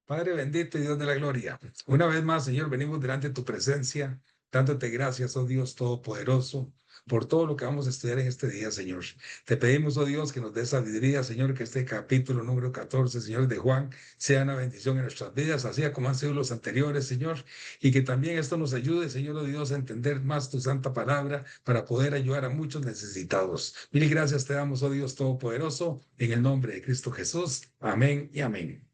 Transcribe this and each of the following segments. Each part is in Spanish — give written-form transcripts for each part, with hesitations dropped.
Padre bendito y Dios de la gloria, una vez más, Señor, venimos delante de tu presencia, dándote gracias, oh Dios Todopoderoso, por todo lo que vamos a estudiar en este día, Señor. Te pedimos, oh Dios, que nos dé sabiduría, Señor, que este capítulo número 14, Señor, de Juan, sea una bendición en nuestras vidas, así como han sido los anteriores, Señor, y que también esto nos ayude, Señor, oh Dios, a entender más tu santa palabra para poder ayudar a muchos necesitados. Mil gracias te damos, oh Dios Todopoderoso, en el nombre de Cristo Jesús. Amén y amén.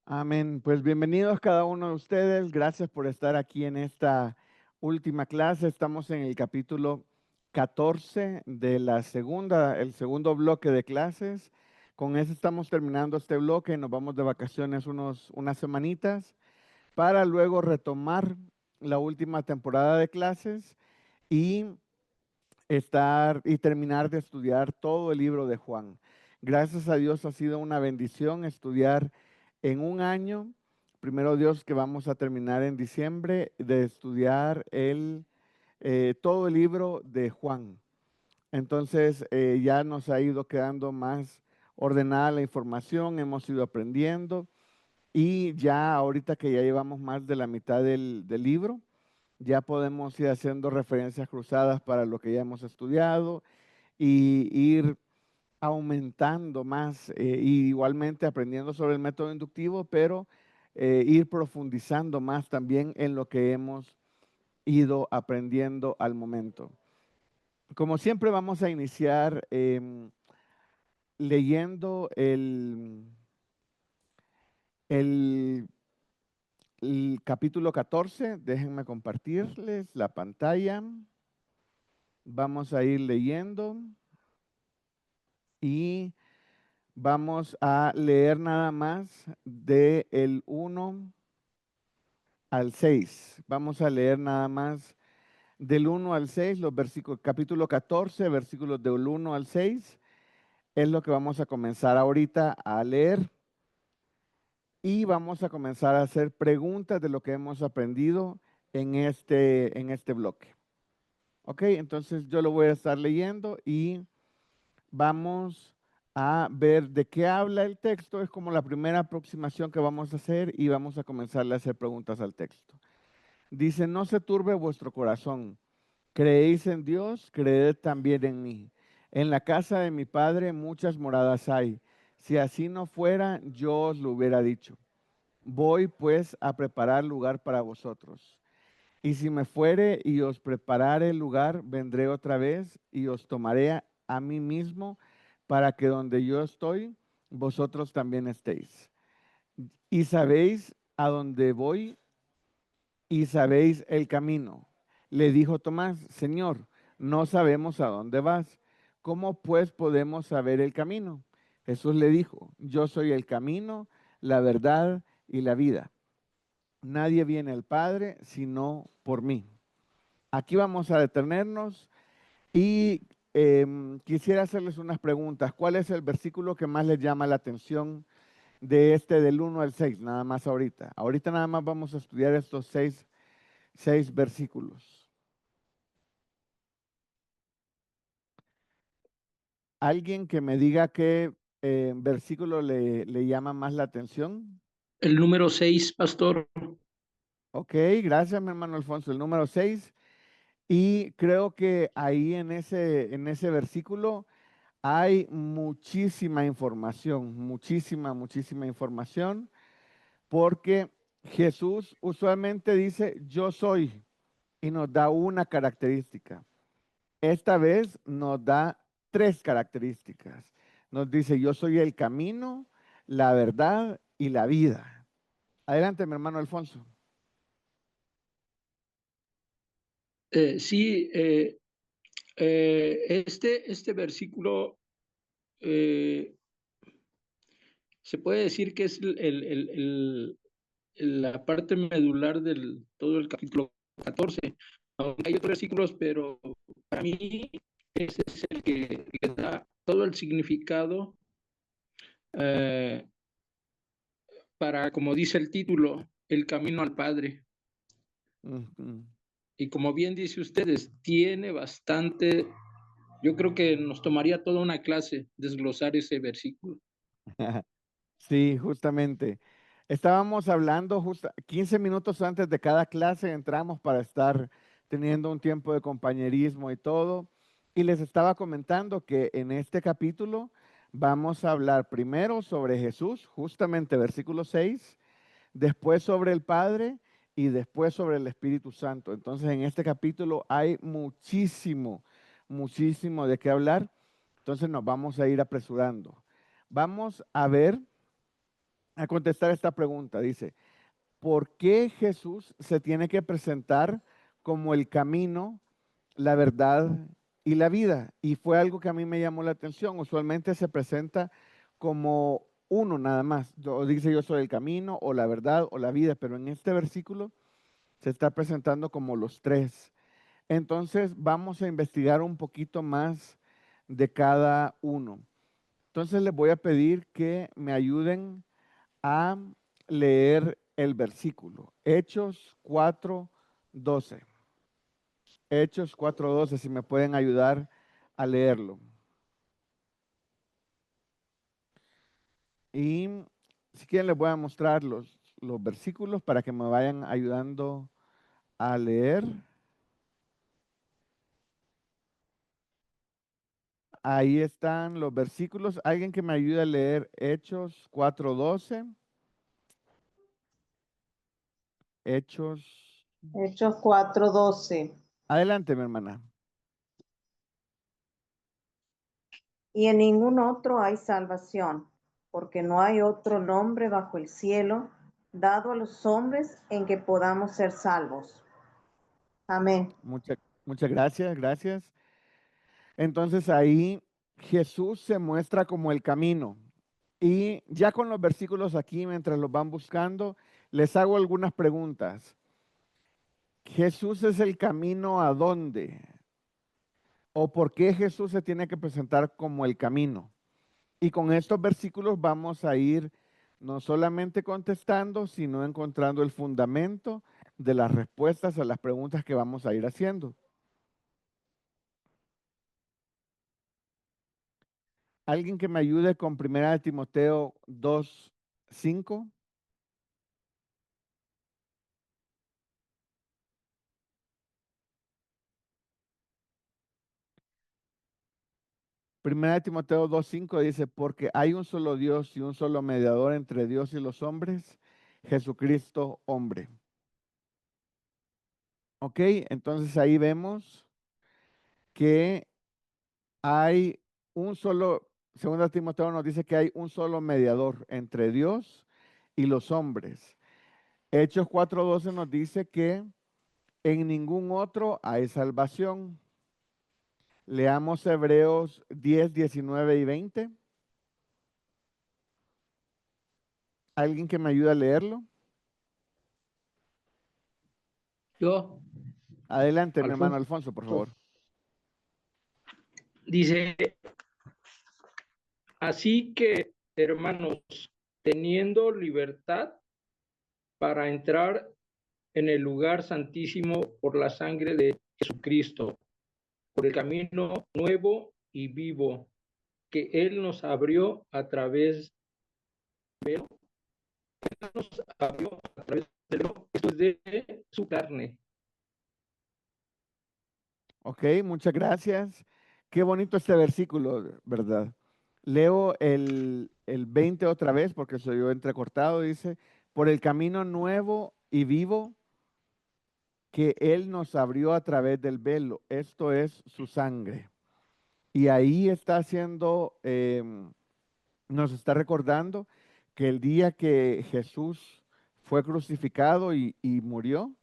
Amén. Pues bienvenidos cada uno de ustedes. Gracias por estar aquí en esta última clase. Estamos en el capítulo 14 de el segundo bloque de clases. Con eso estamos terminando este bloque. Nos vamos de vacaciones unas semanitas para luego retomar la última temporada de clases y terminar de estudiar todo el libro de Juan. Gracias a Dios ha sido una bendición estudiar en un año. Primero Dios que vamos a terminar en diciembre de estudiar todo el libro de Juan. Entonces ya nos ha ido quedando más ordenada la información, hemos ido aprendiendo y ya ahorita que ya llevamos más de la mitad del libro, ya podemos ir haciendo referencias cruzadas para lo que ya hemos estudiado y ir aumentando más, y igualmente aprendiendo sobre el método inductivo, pero ir profundizando más también en lo que hemos ido aprendiendo al momento. Como siempre vamos a iniciar leyendo el el capítulo 14. Déjenme compartirles la pantalla. Vamos a ir leyendo y vamos a leer nada más del 1 al 6. Vamos a leer nada más del 1 al 6, los versículos, capítulo 14, versículos del 1 al 6. Es lo que vamos a comenzar ahorita a leer y vamos a comenzar a hacer preguntas de lo que hemos aprendido en este bloque. Ok, entonces yo lo voy a estar leyendo y vamos a ver de qué habla el texto. Es como la primera aproximación que vamos a hacer y vamos a comenzarle a hacer preguntas al texto. Dice, no se turbe vuestro corazón. Creéis en Dios, creed también en mí. En la casa de mi Padre muchas moradas hay. Si así no fuera, yo os lo hubiera dicho. Voy pues a preparar lugar para vosotros. Y si me fuere y os preparare el lugar, vendré otra vez y os tomaré a mí mismo para que donde yo estoy, vosotros también estéis. Y sabéis a dónde voy y sabéis el camino. Le dijo Tomás, Señor, no sabemos a dónde vas. ¿Cómo pues podemos saber el camino? Jesús le dijo, yo soy el camino, la verdad y la vida. Nadie viene al Padre sino por mí. Aquí vamos a detenernos y quisiera hacerles unas preguntas. ¿Cuál es el versículo que más les llama la atención de del 1 al 6? Nada más ahorita. Ahorita nada más vamos a estudiar estos seis versículos. ¿Alguien que me diga qué versículo le llama más la atención? El número 6, pastor. Ok, gracias, mi hermano Alfonso. El número 6. Y creo que ahí en ese versículo hay muchísima información, porque Jesús usualmente dice, yo soy, y nos da una característica. Esta vez nos da tres características. Nos dice, yo soy el camino, la verdad y la vida. Adelante, mi hermano Alfonso. Sí, este versículo se puede decir que es la parte medular del todo el capítulo 14. Aunque hay otros versículos, pero para mí ese es el que le da todo el significado eh, para, como dice el título, el camino al Padre. Ujú. Y como bien dice ustedes, tiene bastante, yo creo que nos tomaría toda una clase desglosar ese versículo. Sí, justamente. Estábamos hablando justo 15 minutos antes de cada clase, entramos para estar teniendo un tiempo de compañerismo y todo. Y les estaba comentando que en este capítulo vamos a hablar primero sobre Jesús, justamente versículo 6, después sobre el Padre y después sobre el Espíritu Santo. Entonces en este capítulo hay muchísimo, muchísimo de qué hablar. Entonces nos vamos a ir apresurando. Vamos a ver, a contestar esta pregunta. Dice, ¿por qué Jesús se tiene que presentar como el camino, la verdad y la vida? Y fue algo que a mí me llamó la atención. Usualmente se presenta como uno nada más. O dice yo soy el camino o la verdad o la vida, pero en este versículo se está presentando como los tres. Entonces vamos a investigar un poquito más de cada uno. Entonces les voy a pedir que me ayuden a leer el versículo. Hechos 4:12. Hechos 4:12, si me pueden ayudar a leerlo. Y si quieren les voy a mostrar los versículos para que me vayan ayudando a leer. Ahí están los versículos. Alguien que me ayude a leer Hechos 4:12. Hechos. Hechos 4:12. Adelante, mi hermana. Y en ningún otro hay salvación, porque no hay otro nombre bajo el cielo dado a los hombres en que podamos ser salvos. Amén. Muchas gracias, gracias. Entonces ahí Jesús se muestra como el camino. Y ya con los versículos aquí, mientras los van buscando, les hago algunas preguntas. ¿Jesús es el camino a dónde? ¿O por qué Jesús se tiene que presentar como el camino? Y con estos versículos vamos a ir no solamente contestando, sino encontrando el fundamento de las respuestas a las preguntas que vamos a ir haciendo. ¿Alguien que me ayude con 1 Timoteo 2:5? Primera de Timoteo 2:5 dice, porque hay un solo Dios y un solo mediador entre Dios y los hombres, Jesucristo hombre. Ok, entonces ahí vemos que hay un solo, segunda de Timoteo nos dice que hay un solo mediador entre Dios y los hombres. Hechos 4:12 nos dice que en ningún otro hay salvación. Leamos Hebreos 10, 19 y 20. ¿Alguien que me ayude a leerlo? Yo, Adelante, mi hermano Alfonso, Alfonso, por favor. dice, así que, hermanos, teniendo libertad para entrar en el lugar santísimo por la sangre de Jesucristo, por el camino nuevo y vivo que Él nos abrió a través de, nos abrió a través de su carne. Ok, muchas gracias. Qué bonito este versículo, ¿verdad? Leo el 20 otra vez porque soy yo entrecortado. Dice, por el camino nuevo y vivo que Él nos abrió a través del velo. Esto es su sangre. Y ahí está haciendo, nos está recordando que el día que Jesús fue crucificado y murió,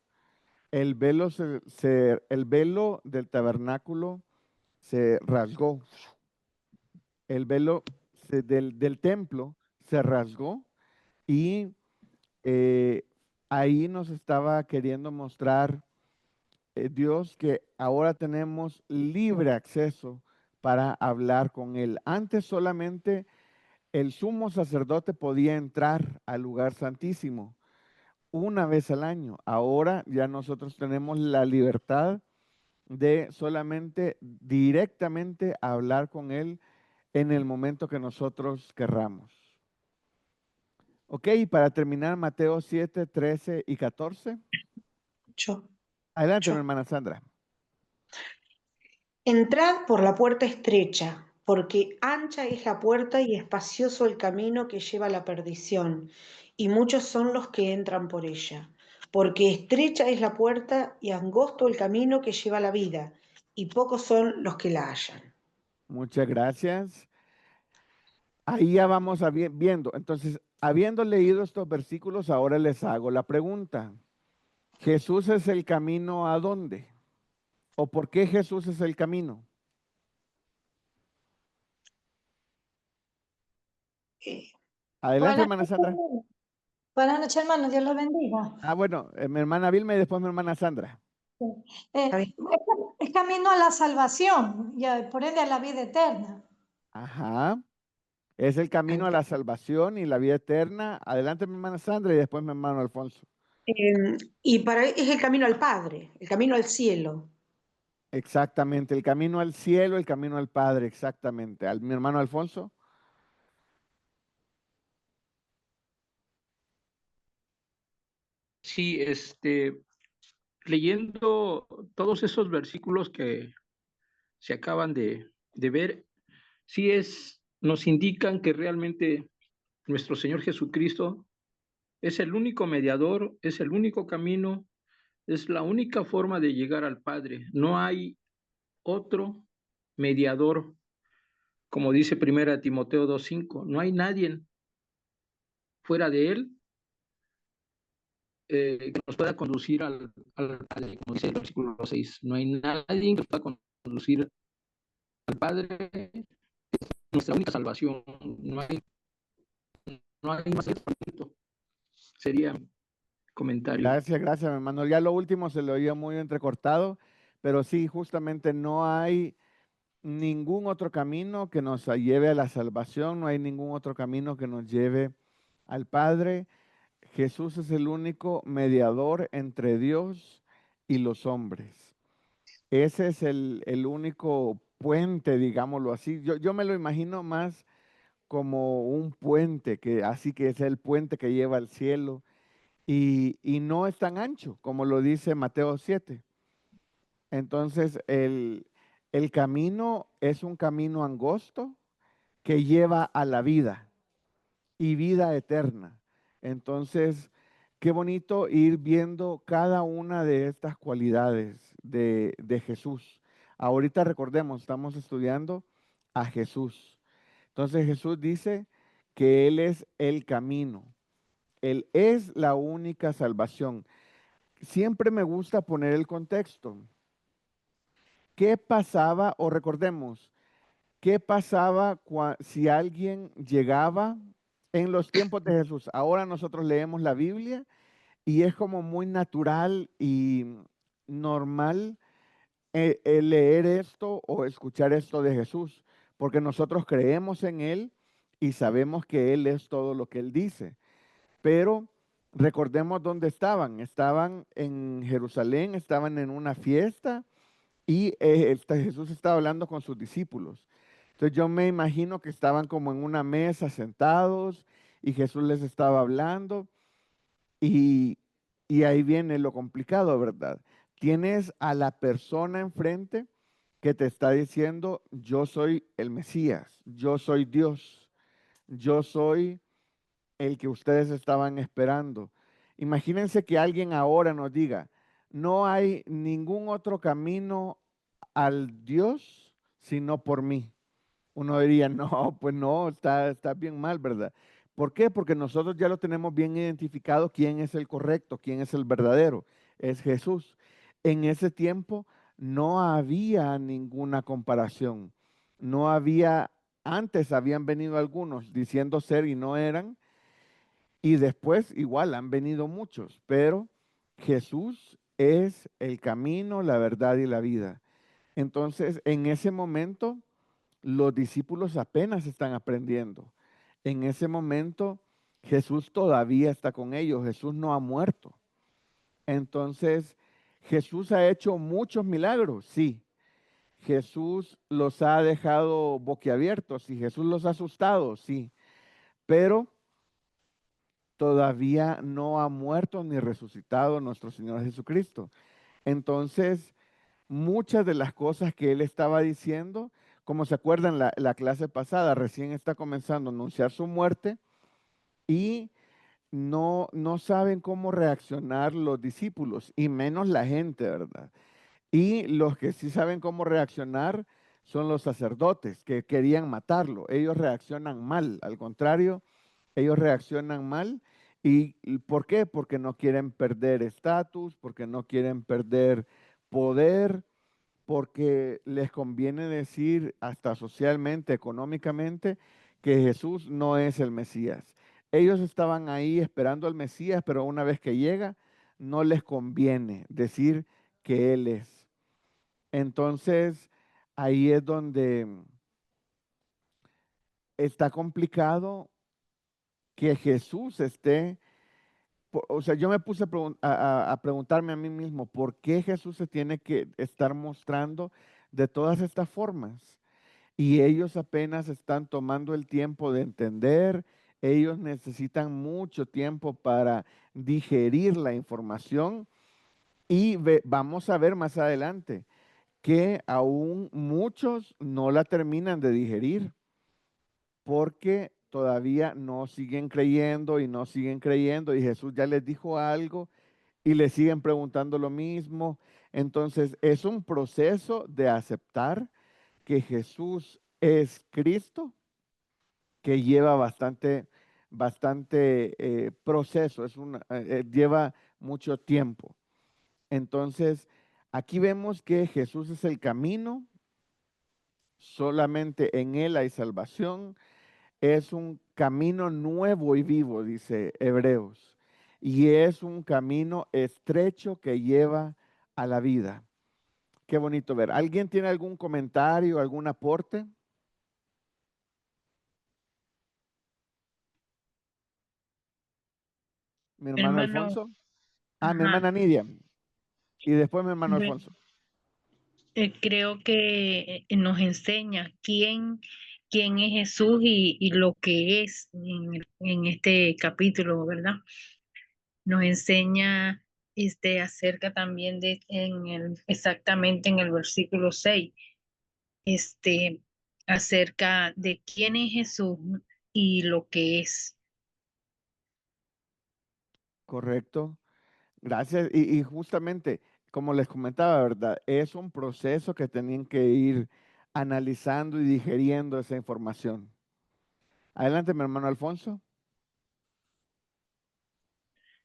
el velo, el velo del tabernáculo se rasgó. El velo del templo se rasgó y ahí nos estaba queriendo mostrar Dios que ahora tenemos libre acceso para hablar con Él. Antes solamente el sumo sacerdote podía entrar al lugar santísimo una vez al año. Ahora ya nosotros tenemos la libertad de solamente directamente hablar con Él en el momento que nosotros querramos. Ok, y para terminar, Mateo 7, 13 y 14. Yo. Adelante, mi Yo. hermana Sandra. Entrad por la puerta estrecha, porque ancha es la puerta y espacioso el camino que lleva a la perdición, y muchos son los que entran por ella. Porque estrecha es la puerta y angosto el camino que lleva a la vida, y pocos son los que la hallan. Muchas gracias. Ahí ya vamos viendo. Entonces, habiendo leído estos versículos, ahora les hago la pregunta. ¿Jesús es el camino a dónde? ¿O por qué Jesús es el camino? Eh, Adelante, Buenas hermana Sandra. noches, buenas noches, hermano. Dios los bendiga. Bueno, mi hermana Vilma y después mi hermana Sandra. Está bien. Es camino a la salvación y por ende a la vida eterna. Ajá. Es el camino a la salvación y la vida eterna. Adelante, mi hermana Sandra y después mi hermano Alfonso. Y para es el camino al Padre, el camino al cielo. Exactamente, el camino al cielo, el camino al Padre, exactamente. Mi hermano Alfonso. Sí, leyendo todos esos versículos que se acaban de ver, nos indican que realmente nuestro Señor Jesucristo es el único mediador, es el único camino, es la única forma de llegar al Padre. No hay otro mediador, como dice 1 Timoteo 2:5. No hay nadie fuera de él que nos pueda conducir al Padre, como dice el versículo 6. No hay nadie que pueda conducir al Padre, nuestra única salvación. No hay más punto. Sería comentario. Gracias, gracias, mi hermano. Ya lo último se lo oía muy entrecortado, pero sí, justamente no hay ningún otro camino que nos lleve a la salvación, no hay ningún otro camino que nos lleve al Padre. Jesús es el único mediador entre Dios y los hombres. Ese es el único puente, digámoslo así. Yo me lo imagino más como un puente, así que es el puente que lleva al cielo y no es tan ancho como lo dice Mateo 7. Entonces, el camino es un camino angosto que lleva a la vida y vida eterna. Entonces, qué bonito ir viendo cada una de estas cualidades de Jesús. Ahorita recordemos, estamos estudiando a Jesús. Entonces Jesús dice que Él es el camino. Él es la única salvación. Siempre me gusta poner el contexto. ¿Qué pasaba, o recordemos, qué pasaba si alguien llegaba en los tiempos de Jesús? Ahora nosotros leemos la Biblia y es como muy natural y normal leer esto o escuchar esto de Jesús, porque nosotros creemos en Él y sabemos que Él es todo lo que Él dice. Pero recordemos dónde estaban. Estaban en Jerusalén, estaban en una fiesta y Jesús estaba hablando con sus discípulos. Entonces yo me imagino que estaban como en una mesa sentados y Jesús les estaba hablando y, y ahí viene lo complicado, ¿verdad? Tienes a la persona enfrente que te está diciendo, yo soy el Mesías, yo soy Dios, yo soy el que ustedes estaban esperando. Imagínense que alguien ahora nos diga, no hay ningún otro camino al Dios sino por mí. Uno diría, no, pues no, está bien mal, ¿verdad? ¿Por qué? Porque nosotros ya lo tenemos bien identificado quién es el correcto, quién es el verdadero, es Jesús. En ese tiempo no había ninguna comparación, no había, antes habían venido algunos diciendo ser y no eran, y después igual han venido muchos, pero Jesús es el camino, la verdad y la vida. Entonces, en ese momento, los discípulos apenas están aprendiendo. En ese momento, Jesús todavía está con ellos, Jesús no ha muerto. Entonces, Jesús ha hecho muchos milagros, sí. Jesús los ha dejado boquiabiertos y Jesús los ha asustado, sí. Pero todavía no ha muerto ni resucitado nuestro Señor Jesucristo. Entonces, muchas de las cosas que él estaba diciendo, como se acuerdan la clase pasada, recién está comenzando a anunciar su muerte y no saben cómo reaccionar los discípulos y menos la gente, ¿verdad? Y los que sí saben cómo reaccionar son los sacerdotes que querían matarlo. Ellos reaccionan mal, al contrario, ellos reaccionan mal. ¿Y por qué? Porque no quieren perder estatus, porque no quieren perder poder, porque les conviene decir hasta socialmente, económicamente, que Jesús no es el Mesías. Ellos estaban ahí esperando al Mesías, pero una vez que llega, no les conviene decir que Él es. Entonces, ahí es donde está complicado que Jesús esté. O sea, yo me puse a preguntarme a mí mismo, ¿por qué Jesús se tiene que estar mostrando de todas estas formas? Y ellos apenas están tomando el tiempo de entender, ellos necesitan mucho tiempo para digerir la información y vamos a ver más adelante que aún muchos no la terminan de digerir porque todavía no siguen creyendo y no siguen creyendo y Jesús ya les dijo algo y le siguen preguntando lo mismo. Entonces es un proceso de aceptar que Jesús es Cristo que lleva bastante proceso, lleva mucho tiempo. Entonces, aquí vemos que Jesús es el camino, solamente en Él hay salvación, es un camino nuevo y vivo, dice Hebreos, y es un camino estrecho que lleva a la vida. Qué bonito ver. ¿Alguien tiene algún comentario, algún aporte? Mi hermano Hermano, Alfonso. Ah, mi ajá, hermana Nidia. Y después mi hermano bueno, Alfonso. creo que nos enseña quién es Jesús y lo que es en este capítulo, ¿verdad? Nos enseña acerca también exactamente en el versículo 6, este, acerca de quién es Jesús y lo que es. Correcto. Gracias. Y justamente, como les comentaba, ¿verdad? Es un proceso que tienen que ir analizando y digeriendo esa información. Adelante, mi hermano Alfonso.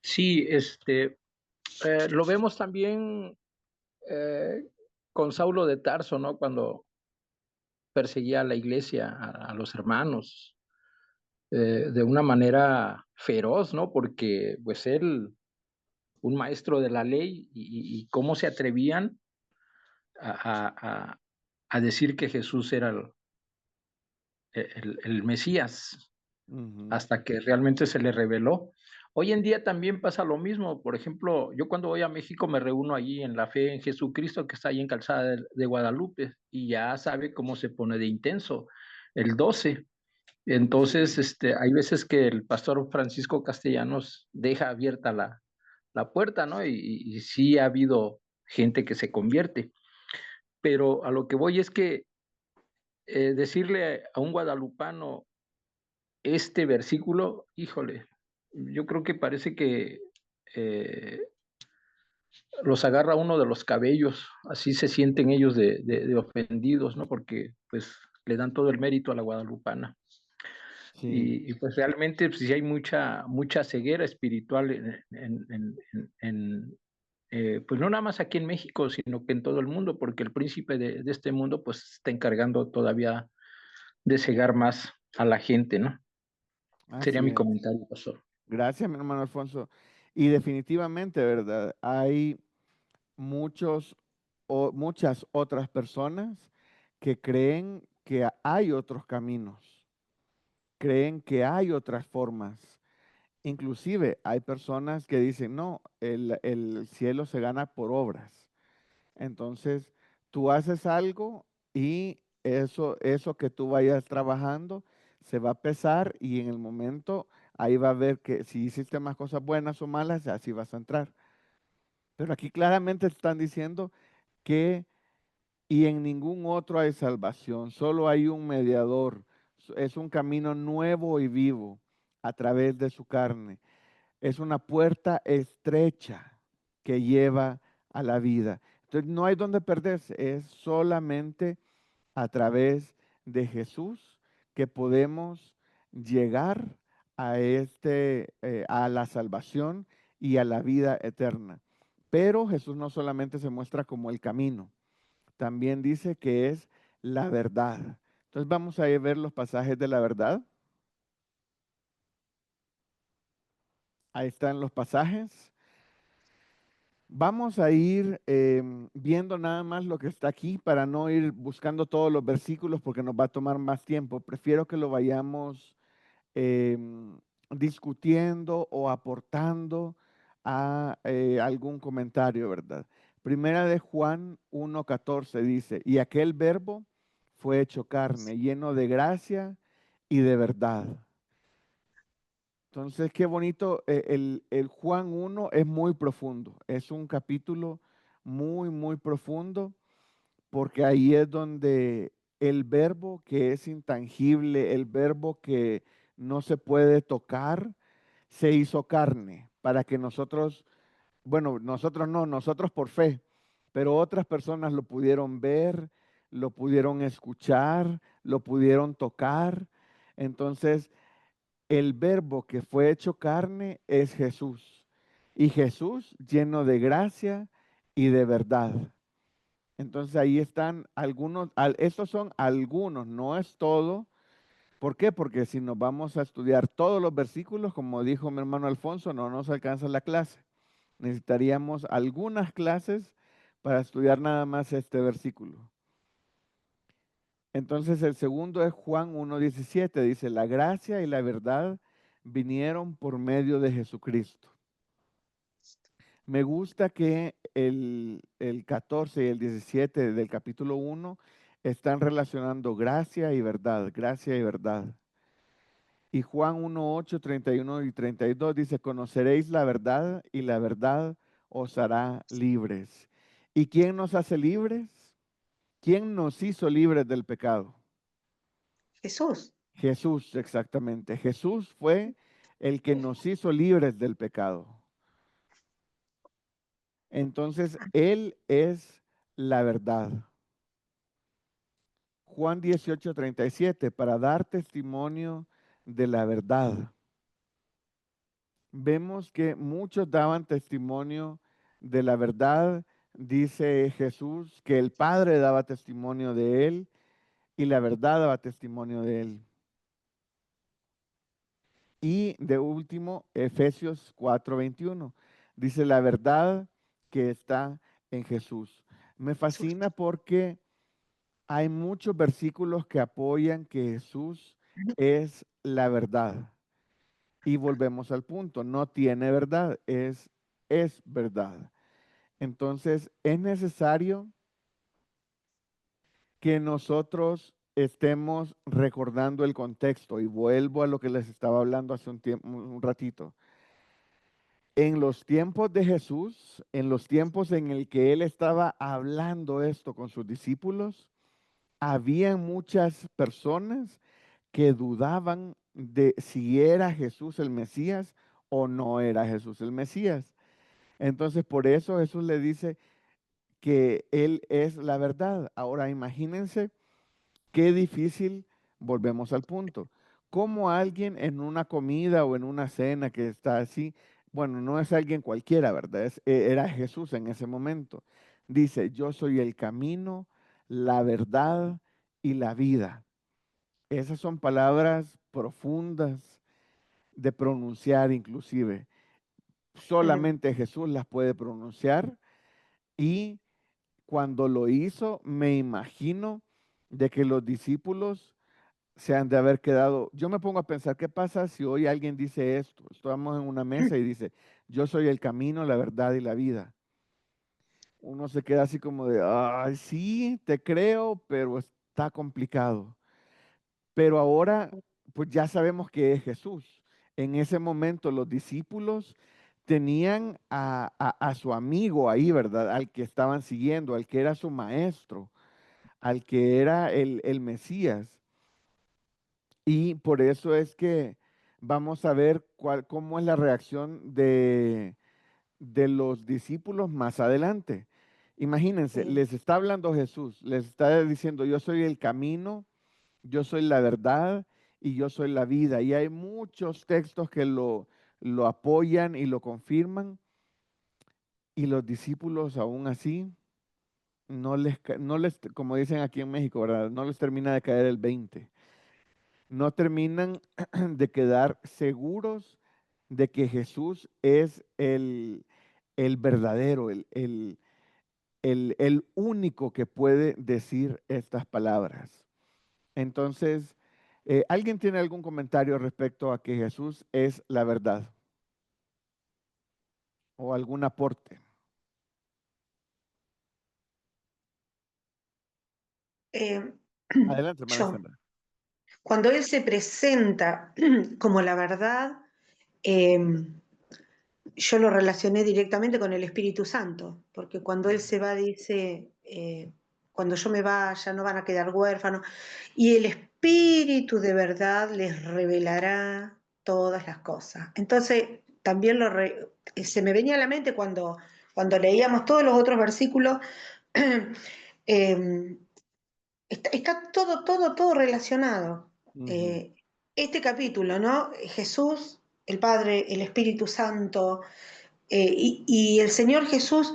Sí, lo vemos también eh, con Saulo de Tarso, ¿no? Cuando perseguía a la iglesia, a los hermanos, de una manera feroz, ¿no? Porque pues él, un maestro de la ley, y cómo se atrevían a decir que Jesús era el Mesías, Ujú. hasta que realmente se le reveló. Hoy en día también pasa lo mismo. Por ejemplo, yo cuando voy a México me reúno allí en la fe en Jesucristo, que está ahí en Calzada de Guadalupe, y ya sabe cómo se pone de intenso el 12. Entonces, Sí, hay veces que el pastor Francisco Castellanos deja abierta la puerta, ¿no? Y sí ha habido gente que se convierte. Pero a lo que voy es que decirle a un guadalupano este versículo, híjole, yo creo que parece que eh, los agarra uno de los cabellos, así se sienten ellos de ofendidos, ¿no? Porque pues le dan todo el mérito a la guadalupana. sí. Pues realmente pues, sí hay mucha ceguera espiritual pues no nada más aquí en México, sino que en todo el mundo, porque el príncipe de este mundo pues está encargando todavía de cegar más a la gente, ¿no? Sería Así mi es. comentario, pastor. Gracias, mi hermano Alfonso. Y definitivamente, ¿verdad? Hay muchas otras personas que creen que hay otros caminos, creen que hay otras formas. Inclusive hay personas que dicen, no, el cielo se gana por obras. Entonces, tú haces algo y eso que tú vayas trabajando se va a pesar y en el momento ahí va a ver que si hiciste más cosas buenas o malas, así vas a entrar. Pero aquí claramente están diciendo que y en ningún otro hay salvación, solo hay un mediador. Es un camino nuevo y vivo a través de su carne. Es una puerta estrecha que lleva a la vida. Entonces no hay donde perderse, es solamente a través de Jesús que podemos llegar a la salvación y a la vida eterna. Pero Jesús no solamente se muestra como el camino, también dice que es la verdad. Entonces vamos a ver los pasajes de la verdad. Ahí están los pasajes. Vamos a ir viendo nada más lo que está aquí para no ir buscando todos los versículos porque nos va a tomar más tiempo. Prefiero que lo vayamos discutiendo o aportando a algún comentario, ¿verdad? Primera de Juan 1:14 dice, y aquel verbo fue hecho carne, lleno de gracia y de verdad. Entonces, qué bonito, el Juan 1 es muy profundo, es un capítulo muy, muy profundo, porque ahí es donde el verbo que es intangible, el verbo que no se puede tocar, se hizo carne para que nosotros, bueno, nosotros no, nosotros por fe, pero otras personas lo pudieron ver, lo pudieron escuchar, lo pudieron tocar. Entonces, el verbo que fue hecho carne es Jesús. Y Jesús lleno de gracia y de verdad. Entonces ahí están algunos, estos son algunos, no es todo. ¿Por qué? Porque si nos vamos a estudiar todos los versículos, como dijo mi hermano Alfonso, no nos alcanza la clase. Necesitaríamos algunas clases para estudiar nada más este versículo. Entonces el segundo es Juan 1:17, dice, la gracia y la verdad vinieron por medio de Jesucristo. Me gusta que el 14 y el 17 del capítulo 1 están relacionando gracia y verdad, gracia y verdad. Y Juan 1:8, 31 y 32 dice, conoceréis la verdad y la verdad os hará libres. ¿Y quién nos hace libres? ¿Quién nos hizo libres del pecado? Jesús. Jesús, exactamente. Jesús fue el que nos hizo libres del pecado. Entonces, Él es la verdad. Juan 18:37, para dar testimonio de la verdad. Vemos que muchos daban testimonio de la verdad. Dice Jesús que el Padre daba testimonio de Él y la verdad daba testimonio de Él. Y de último, Efesios 4:21. Dice la verdad que está en Jesús. Me fascina porque hay muchos versículos que apoyan que Jesús es la verdad. Y volvemos al punto, no tiene verdad, es verdad. Entonces, es necesario que nosotros estemos recordando el contexto. Y vuelvo a lo que les estaba hablando hace un ratito. En los tiempos de Jesús, en los tiempos en el que él estaba hablando esto con sus discípulos, había muchas personas que dudaban de si era Jesús el Mesías o no era Jesús el Mesías. Entonces, por eso Jesús le dice que Él es la verdad. Ahora, imagínense qué difícil, volvemos al punto, cómo alguien en una comida o en una cena que está así, bueno, no es alguien cualquiera, ¿verdad? Era Jesús en ese momento. Dice, yo soy el camino, la verdad y la vida. Esas son palabras profundas de pronunciar inclusive. Solamente Jesús las puede pronunciar y cuando lo hizo, me imagino de que los discípulos se han de haber quedado. Yo me pongo a pensar, ¿qué pasa si hoy alguien dice esto? Estamos en una mesa y dice, yo soy el camino, la verdad y la vida. Uno se queda así como de, ay, sí, te creo, pero está complicado. Pero ahora, pues ya sabemos que es Jesús. En ese momento los discípulos tenían a su amigo ahí, ¿verdad? Al que estaban siguiendo, al que era su maestro, al que era el Mesías. Y por eso es que vamos a ver cómo es la reacción de los discípulos más adelante. Imagínense, Sí. les está hablando Jesús, les está diciendo, yo soy el camino, yo soy la verdad y yo soy la vida. Y hay muchos textos que lo apoyan y lo confirman. Y los discípulos aún así no les, como dicen aquí en México, ¿verdad? No les termina de caer el 20. No terminan de quedar seguros de que Jesús es el verdadero, el único que puede decir estas palabras. Entonces, ¿alguien tiene algún comentario respecto a que Jesús es la verdad? ¿O algún aporte? Eh, Adelante, hermana yo, Sandra. cuando Él se presenta como la verdad, eh, yo lo relacioné directamente con el Espíritu Santo, porque cuando Él se va dice, cuando yo me vaya no van a quedar huérfanos, y el Espíritu de verdad les revelará todas las cosas. Entonces, también se me venía a la mente cuando leíamos todos los otros versículos, eh, está todo relacionado. Ujú. Este capítulo, ¿no? Jesús, el Padre, el Espíritu Santo, y el Señor Jesús,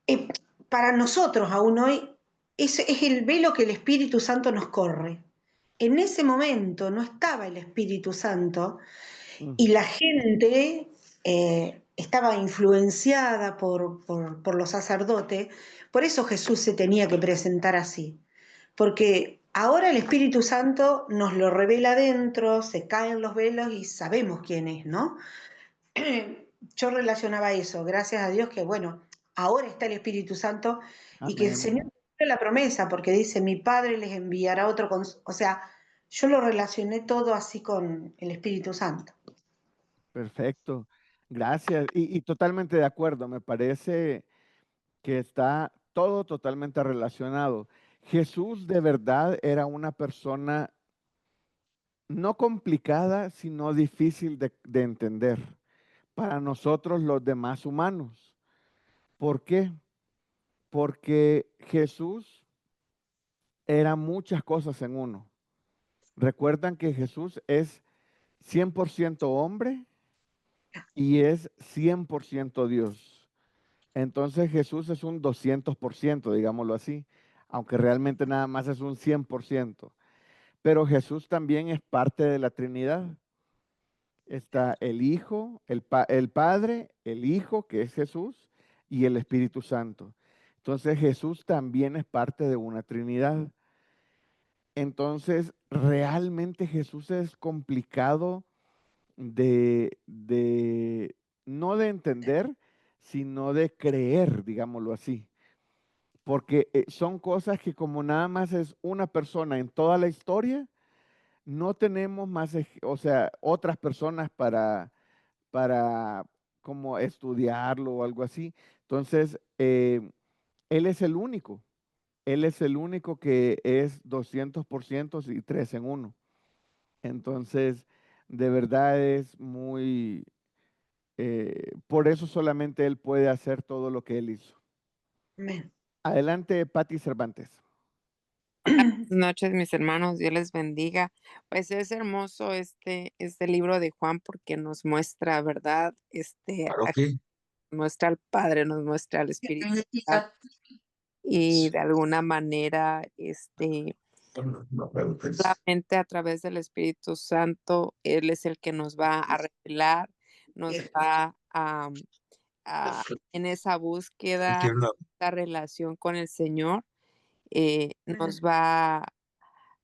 eh, para nosotros aún hoy, es el velo que el Espíritu Santo nos corre. En ese momento no estaba el Espíritu Santo y Ujú. la gente estaba influenciada por los sacerdotes, por eso Jesús se tenía que presentar así, porque ahora el Espíritu Santo nos lo revela adentro, se caen los velos y sabemos quién es, ¿no? Yo relacionaba eso, gracias a Dios que, bueno, ahora está el Espíritu Santo y que el Señor Amén. cumple la promesa, porque dice, mi Padre les enviará otro, o sea, yo lo relacioné todo así con el Espíritu Santo. Perfecto. Gracias. Y totalmente de acuerdo. Me parece que está todo totalmente relacionado. Jesús de verdad era una persona no complicada, sino difícil de entender para nosotros los demás humanos. ¿Por qué? Porque Jesús era muchas cosas en uno. Recuerdan que Jesús es 100% hombre y es 100% Dios. Entonces Jesús es un 200%, digámoslo así, aunque realmente nada más es un 100%. Pero Jesús también es parte de la Trinidad. Está el Hijo, el Padre, el Hijo, que es Jesús, y el Espíritu Santo. Entonces Jesús también es parte de una Trinidad. Entonces, realmente Jesús es complicado no de entender, sino de creer, digámoslo así. Porque son cosas que como nada más es una persona en toda la historia, no tenemos más, o sea, otras personas para como estudiarlo o algo así. Entonces, él es el único. Él es el único que es 200% y tres en uno. Entonces, de verdad es muy, por eso solamente él puede hacer todo lo que él hizo. Amén. Adelante, Patti Cervantes. Buenas noches, mis hermanos, Dios les bendiga. Pues es hermoso este libro de Juan porque nos muestra, ¿verdad? Claro que. Muestra al Padre, nos muestra al Espíritu Santo y de alguna manera, solamente a través del Espíritu Santo, Él es el que nos va a revelar, nos va en esa búsqueda, esa relación con el Señor, nos va.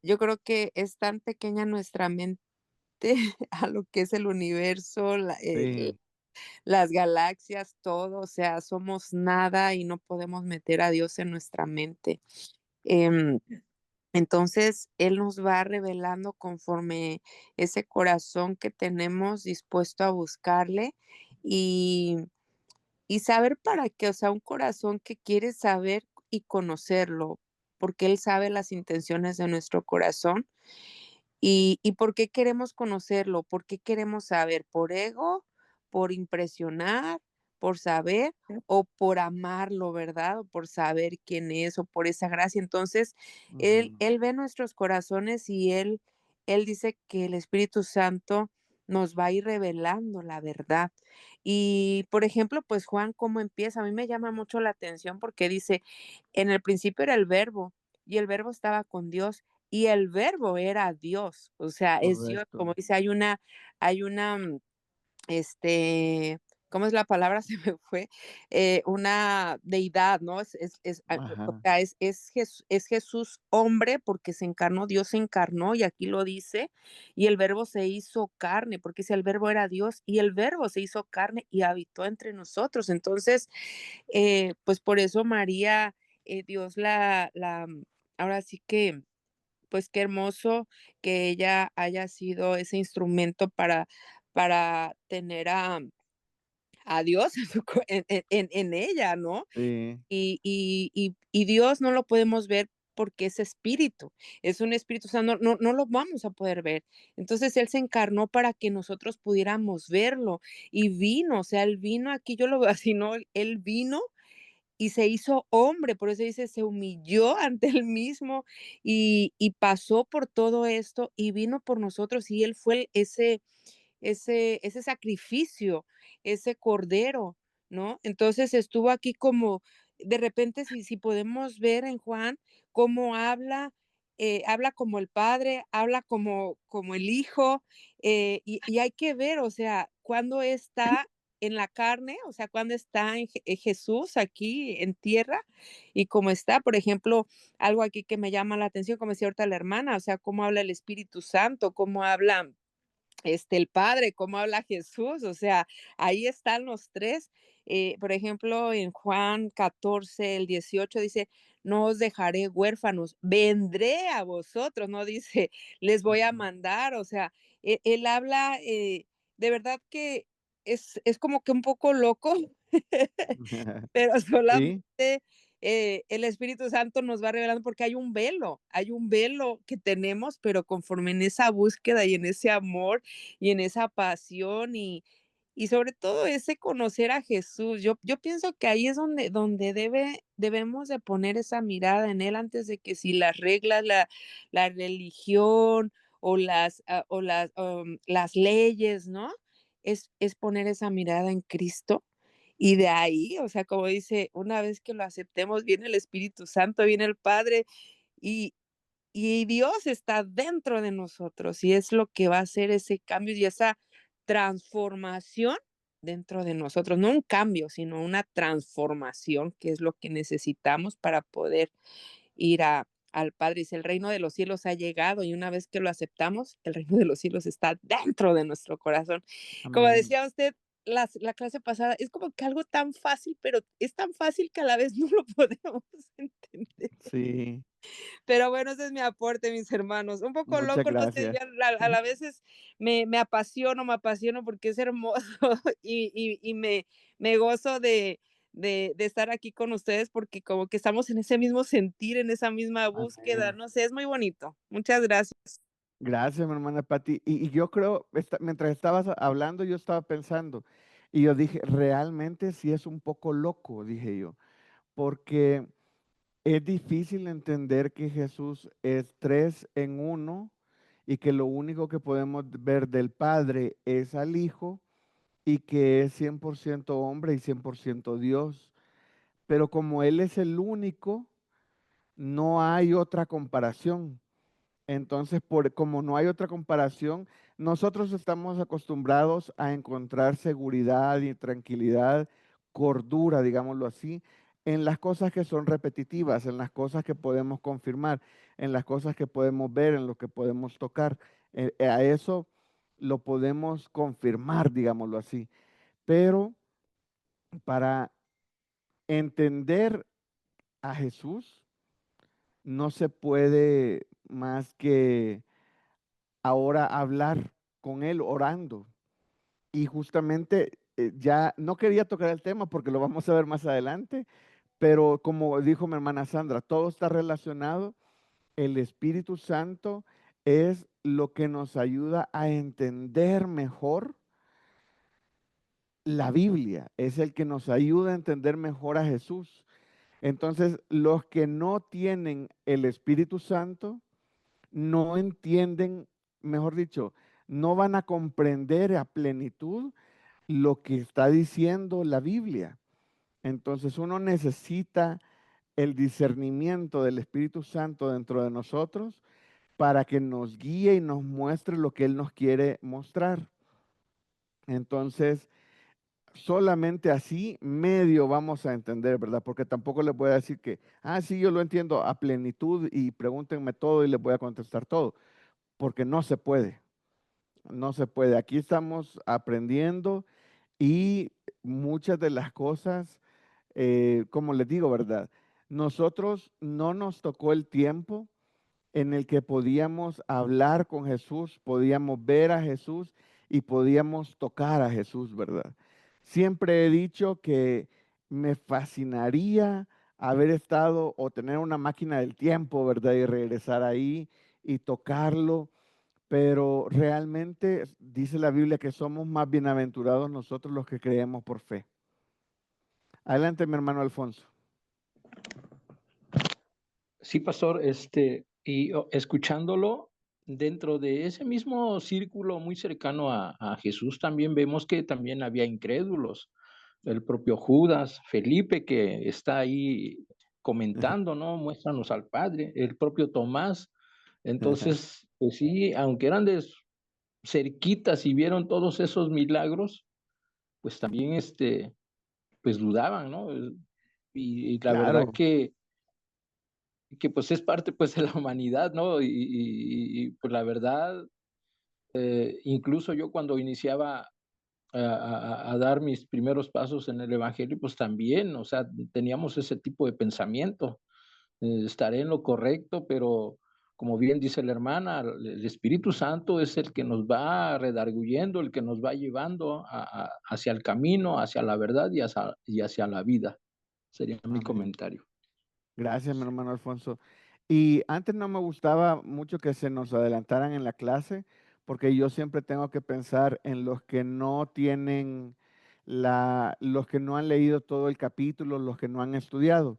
Yo creo que es tan pequeña nuestra mente a lo que es el universo, Sí, las galaxias, todo, o sea, somos nada y no podemos meter a Dios en nuestra mente. Em, Entonces, Él nos va revelando conforme ese corazón que tenemos dispuesto a buscarle y, y saber para qué, o sea, un corazón que quiere saber y conocerlo, porque Él sabe las intenciones de nuestro corazón. ¿Y por qué queremos conocerlo? ¿Por qué queremos saber? ¿Por ego? ¿Por impresionar? ¿Por saber? ¿O por amarlo, verdad? ¿O por saber quién es? ¿O por esa gracia? Entonces, Ujú. Él ve nuestros corazones y Él dice que el Espíritu Santo nos va a ir revelando la verdad. Y, por ejemplo, pues Juan, ¿cómo empieza? A mí me llama mucho la atención porque dice, en el principio era el verbo y el verbo estaba con Dios y el verbo era Dios, o sea, es Dios, como Correcto. dice, hay una, este, ¿cómo es la palabra? Se me fue, una deidad, ¿no? O Ajá. sea, es Jesús hombre porque se encarnó, Dios se encarnó y aquí lo dice, y el verbo se hizo carne, porque si el verbo era Dios y el verbo se hizo carne y habitó entre nosotros. Entonces, pues por eso María, Dios ahora sí que pues qué hermoso que ella haya sido ese instrumento para tener a Dios en, en ella, ¿no? Sí. Y Dios no lo podemos ver porque es espíritu, es un espíritu, o sea, no lo vamos a poder ver. Entonces Él se encarnó para que nosotros pudiéramos verlo y vino, o sea, Él vino aquí, yo lo veo así, ¿no? Él vino y se hizo hombre, por eso dice, se humilló ante él mismo y pasó por todo esto y vino por nosotros y él fue ese sacrificio, ese cordero, ¿no? Entonces estuvo aquí como, de repente, si podemos ver en Juan cómo habla como el Padre, habla como el Hijo, y hay que ver, o sea, cuando está en la carne, o sea, cuando está en Jesús aquí en tierra y cómo está, por ejemplo, algo aquí que me llama la atención, como decía ahorita la hermana, o sea, cómo habla el Espíritu Santo, cómo habla el Padre, cómo habla Jesús, o sea, ahí están los tres. Por ejemplo, en Juan 14, el 18 dice, no os dejaré huérfanos, vendré a vosotros, no dice, les voy a Ujú. mandar, o sea, él habla, de verdad que es como que un poco loco, pero Sí, solamente el Espíritu Santo nos va revelando porque hay un velo que tenemos, pero conforme en esa búsqueda y en ese amor y en esa pasión y sobre todo ese conocer a Jesús. Yo pienso que ahí es donde debemos de poner esa mirada en Él antes de que si las reglas, la religión o las leyes, ¿no? Es poner esa mirada en Cristo y de ahí, o sea, como dice, una vez que lo aceptemos, viene el Espíritu Santo, viene el Padre y, y Dios está dentro de nosotros y es lo que va a hacer ese cambio y esa transformación dentro de nosotros. No un cambio, sino una transformación, que es lo que necesitamos para poder ir al Padre. Dice, el reino de los cielos ha llegado y una vez que lo aceptamos, el reino de los cielos está dentro de nuestro corazón. Como amén. decía usted la clase pasada, es como que algo tan fácil, pero es tan fácil que a la vez no lo podemos entender. Sí, Pero bueno, ese es mi aporte, mis hermanos. Un poco muchas loco, no sé, gracias. yo a la veces me apasiono, porque es hermoso y me gozo de estar aquí con ustedes porque como que estamos en ese mismo sentir, en esa misma búsqueda, Amén. no sé, es muy bonito. Muchas gracias. Gracias, mi hermana Pati. Y yo creo, mientras estabas hablando, yo estaba pensando, y yo dije, realmente sí es un poco loco, dije yo, porque es difícil entender que Jesús es tres en uno y que lo único que podemos ver del Padre es al Hijo y que es 100% hombre y 100% Dios. Pero como Él es el único, no hay otra comparación. Entonces, como no hay otra comparación, nosotros estamos acostumbrados a encontrar seguridad y tranquilidad, cordura, digámoslo así, en las cosas que son repetitivas, en las cosas que podemos confirmar, en las cosas que podemos ver, en lo que podemos tocar. A eso lo podemos confirmar, digámoslo así. Pero para entender a Jesús, no se puede más que ahora hablar con Él orando. Y justamente ya no quería tocar el tema porque lo vamos a ver más adelante, pero como dijo mi hermana Sandra, todo está relacionado. El Espíritu Santo es lo que nos ayuda a entender mejor la Biblia, es el que nos ayuda a entender mejor a Jesús. Entonces, los que no tienen el Espíritu Santo no entienden, mejor dicho, no van a comprender a plenitud lo que está diciendo la Biblia. Entonces, uno necesita el discernimiento del Espíritu Santo dentro de nosotros para que nos guíe y nos muestre lo que Él nos quiere mostrar. Entonces, solamente así medio vamos a entender, ¿verdad? Porque tampoco les voy a decir que, sí, yo lo entiendo a plenitud y pregúntenme todo y les voy a contestar todo, porque no se puede, no se puede. Aquí estamos aprendiendo y muchas de las cosas, como les digo, ¿verdad? Nosotros no nos tocó el tiempo en el que podíamos hablar con Jesús, podíamos ver a Jesús y podíamos tocar a Jesús, ¿verdad? Siempre he dicho que me fascinaría haber estado o tener una máquina del tiempo, ¿verdad? Y regresar ahí y tocarlo, pero realmente dice la Biblia que somos más bienaventurados nosotros los que creemos por fe. Adelante, mi hermano Alfonso. Sí, pastor, escuchándolo dentro de ese mismo círculo muy cercano a Jesús, también vemos que también había incrédulos. El propio Judas, Felipe, que está ahí comentando, ¿no? Muéstranos al Padre, el propio Tomás. Entonces, pues sí, aunque eran de cerquitas y vieron todos esos milagros, pues también, pues dudaban, ¿no? Y la verdad Claro, que pues es parte pues de la humanidad, ¿no? Pues la verdad, incluso yo cuando iniciaba a dar mis primeros pasos en el Evangelio, pues también, o sea, teníamos ese tipo de pensamiento, estaré en lo correcto, pero como bien dice la hermana, el Espíritu Santo es el que nos va redarguyendo, el que nos va llevando hacia el camino, hacia la verdad y hacia la vida. Sería mi amén. comentario. Gracias, mi hermano Alfonso. Y antes no me gustaba mucho que se nos adelantaran en la clase, porque yo siempre tengo que pensar en los que no tienen los que no han leído todo el capítulo, los que no han estudiado.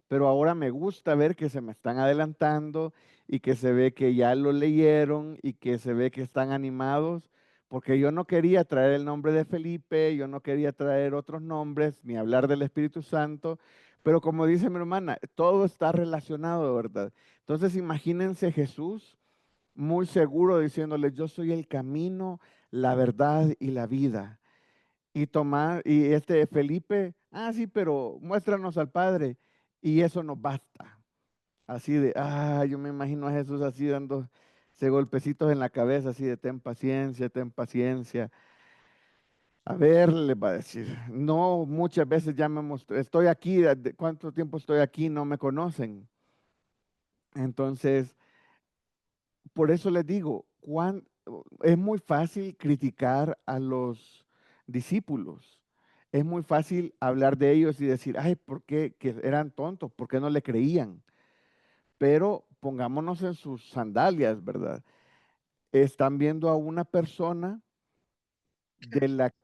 Pero ahora me gusta ver que se me están adelantando y que se ve que ya lo leyeron y que se ve que están animados, porque yo no quería traer el nombre de Felipe, yo no quería traer otros nombres, ni hablar del Espíritu Santo, pero como dice mi hermana, todo está relacionado, ¿verdad? Entonces imagínense Jesús muy seguro diciéndole, yo soy el camino, la verdad y la vida. Y Tomás, y este Felipe, sí, pero muéstranos al Padre y eso nos basta. Así de, yo me imagino a Jesús así dando ese golpecitos en la cabeza, así de, ten paciencia, ten paciencia. A ver, le va a decir, no, muchas veces ya me mostré, estoy aquí, ¿cuánto tiempo estoy aquí? No me conocen. Entonces, por eso les digo, es muy fácil criticar a los discípulos. Es muy fácil hablar de ellos y decir, ¿por qué? Que eran tontos, ¿por qué no le creían? Pero pongámonos en sus sandalias, ¿verdad? Están viendo a una persona de la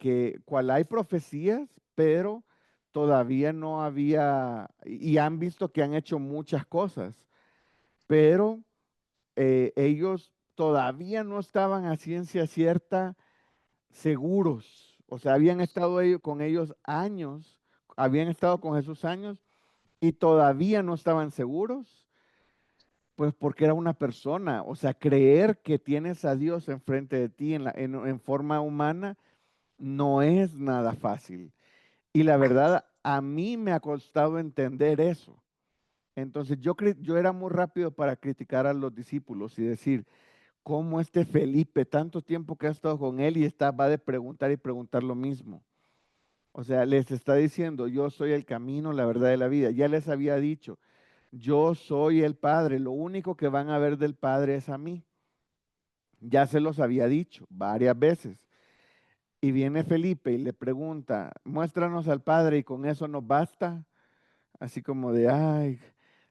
cual hay profecías, pero todavía no había, y han visto que han hecho muchas cosas, pero ellos todavía no estaban a ciencia cierta seguros. O sea, habían estado con ellos años, habían estado con Jesús años y todavía no estaban seguros, pues porque era una persona. O sea, creer que tienes a Dios enfrente de ti en forma humana no es nada fácil. Y la verdad, a mí me ha costado entender eso. Entonces yo era muy rápido para criticar a los discípulos y decir, cómo este Felipe, tanto tiempo que ha estado con él y va de preguntar y preguntar lo mismo. O sea, les está diciendo, yo soy el camino, la verdad y la vida. Ya les había dicho, yo soy el Padre, lo único que van a ver del Padre es a mí. Ya se los había dicho varias veces. Y viene Felipe y le pregunta, muéstranos al Padre y con eso nos basta. Así como de, ay,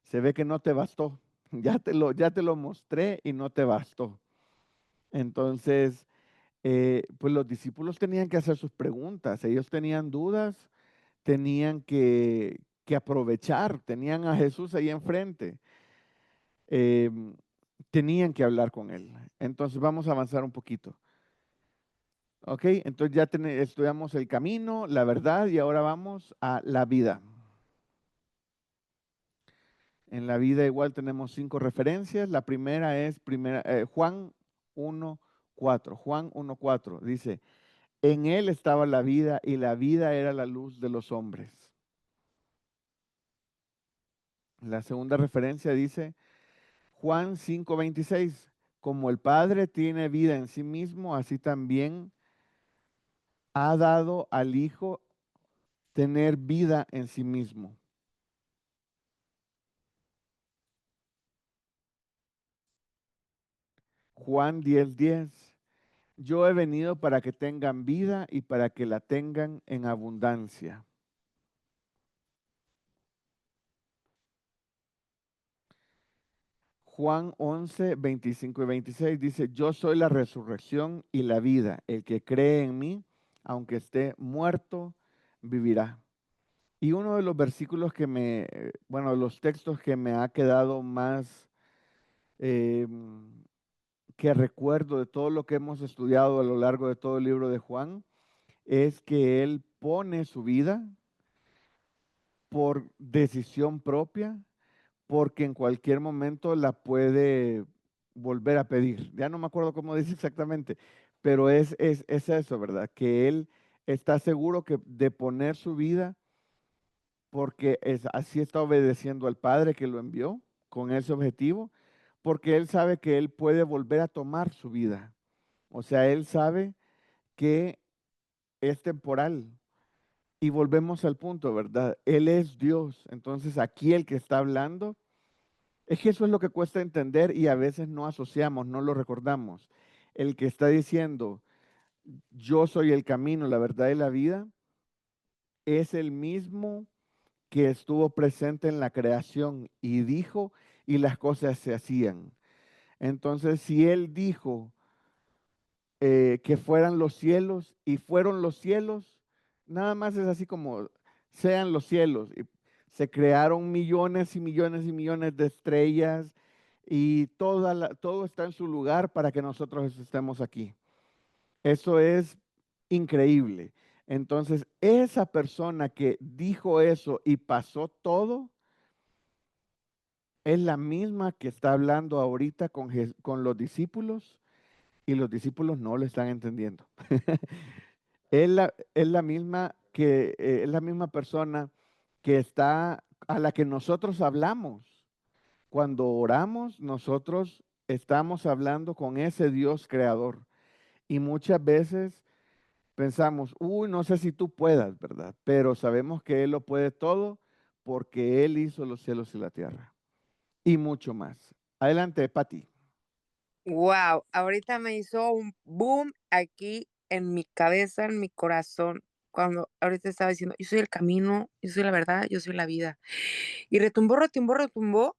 se ve que no te bastó. Ya te lo mostré y no te bastó. Entonces, pues los discípulos tenían que hacer sus preguntas. Ellos tenían dudas, tenían que aprovechar, tenían a Jesús ahí enfrente. Tenían que hablar con él. Entonces vamos a avanzar un poquito. Ok, entonces ya estudiamos el camino, la verdad y ahora vamos a la vida. En la vida igual tenemos 5 referencias. La primera es Juan 1:4. Juan 1:4 dice, en él estaba la vida y la vida era la luz de los hombres. La segunda referencia dice Juan 5:26, como el Padre tiene vida en sí mismo, así también ha dado al Hijo tener vida en sí mismo. Juan 10:10, yo he venido para que tengan vida y para que la tengan en abundancia. Juan 11:25 y 26 dice, yo soy la resurrección y la vida. El que cree en mí, aunque esté muerto, vivirá. Y uno de los versículos los textos que me ha quedado más que recuerdo de todo lo que hemos estudiado a lo largo de todo el libro de Juan, es que él pone su vida por decisión propia, porque en cualquier momento la puede volver a pedir. Ya no me acuerdo cómo dice exactamente, pero es eso, ¿verdad? Que él está seguro de poner su vida porque así está obedeciendo al Padre que lo envió con ese objetivo, porque él sabe que él puede volver a tomar su vida. O sea, él sabe que es temporal. Y volvemos al punto, ¿verdad? Él es Dios. Entonces aquí el que está hablando, es que eso es lo que cuesta entender y a veces no asociamos, no lo recordamos. El que está diciendo, yo soy el camino, la verdad y la vida, es el mismo que estuvo presente en la creación y dijo y las cosas se hacían. Entonces, si él dijo que fueran los cielos y fueron los cielos, nada más es así como sean los cielos. Y se crearon millones y millones y millones de estrellas y todo está en su lugar para que nosotros estemos aquí. Eso es increíble. Entonces, esa persona que dijo eso y pasó todo, es la misma que está hablando ahorita con los discípulos y los discípulos no lo están entendiendo. Es la misma es la misma persona que está a la que nosotros hablamos. Cuando oramos, nosotros estamos hablando con ese Dios creador. Y muchas veces pensamos, uy, no sé si tú puedas, ¿verdad? Pero sabemos que Él lo puede todo porque Él hizo los cielos y la tierra. Y mucho más. Adelante, Pati. Wow, ahorita me hizo un boom aquí en mi cabeza, en mi corazón, cuando ahorita estaba diciendo, yo soy el camino, yo soy la verdad, yo soy la vida. Y retumbó, retumbó, retumbó.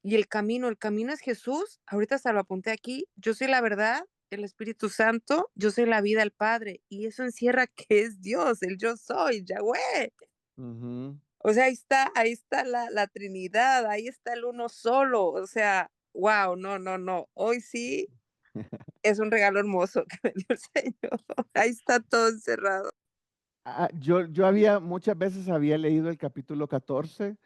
Y el camino es Jesús. Ahorita hasta lo apunté aquí. Yo soy la verdad, el Espíritu Santo, yo soy la vida, el Padre. Y eso encierra que es Dios, el yo soy, Yahweh. O sea, ahí está la Trinidad, ahí está el uno solo. O sea, wow, no, no, no. Hoy sí es un regalo hermoso que me dio el Señor. Ahí está todo encerrado. Yo muchas veces había leído el capítulo 14,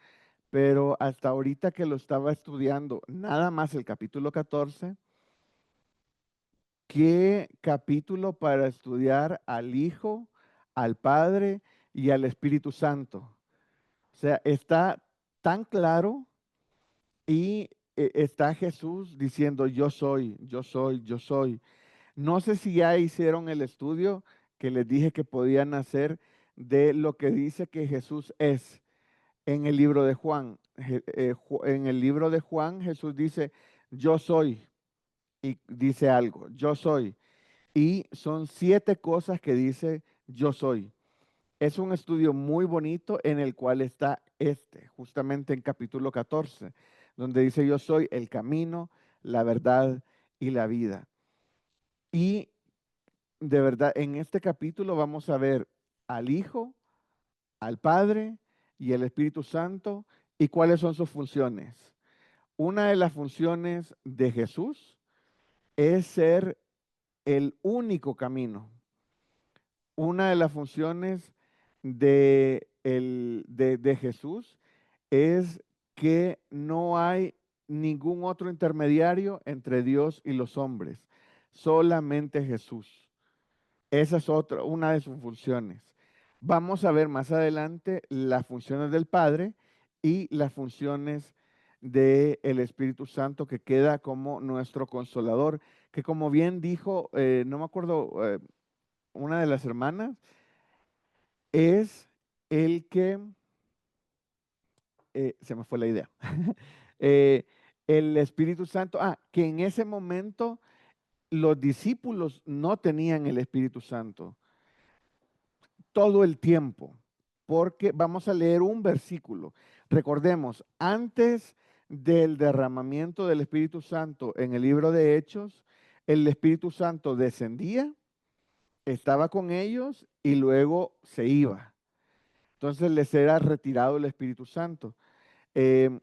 pero hasta ahorita que lo estaba estudiando, nada más el capítulo 14, ¿qué capítulo para estudiar al Hijo, al Padre y al Espíritu Santo? O sea, está tan claro y está Jesús diciendo, yo soy, yo soy, yo soy. No sé si ya hicieron el estudio que les dije que podían hacer de lo que dice que Jesús es. en el libro de Juan. En el libro de Juan Jesús dice, yo soy, y dice algo, yo soy. Y son 7 cosas que dice yo soy. Es un estudio muy bonito en el cual está justamente en capítulo 14, donde dice yo soy el camino, la verdad y la vida. Y de verdad, en este capítulo vamos a ver al Hijo, al Padre y al Espíritu Santo y cuáles son sus funciones. Una de las funciones de Jesús es ser el único camino. Una de las funciones de Jesús es que no hay ningún otro intermediario entre Dios y los hombres, solamente Jesús. Esa es una de sus funciones. Vamos a ver más adelante las funciones del Padre y las funciones del Espíritu Santo, que queda como nuestro consolador, que como bien dijo, no me acuerdo, una de las hermanas, es el que, se me fue la idea, Eh, el Espíritu Santo, que en ese momento los discípulos no tenían el Espíritu Santo todo el tiempo, porque vamos a leer un versículo. Recordemos, antes del derramamiento del Espíritu Santo en el libro de Hechos, el Espíritu Santo descendía, estaba con ellos y luego se iba. Entonces les era retirado el Espíritu Santo. Eh,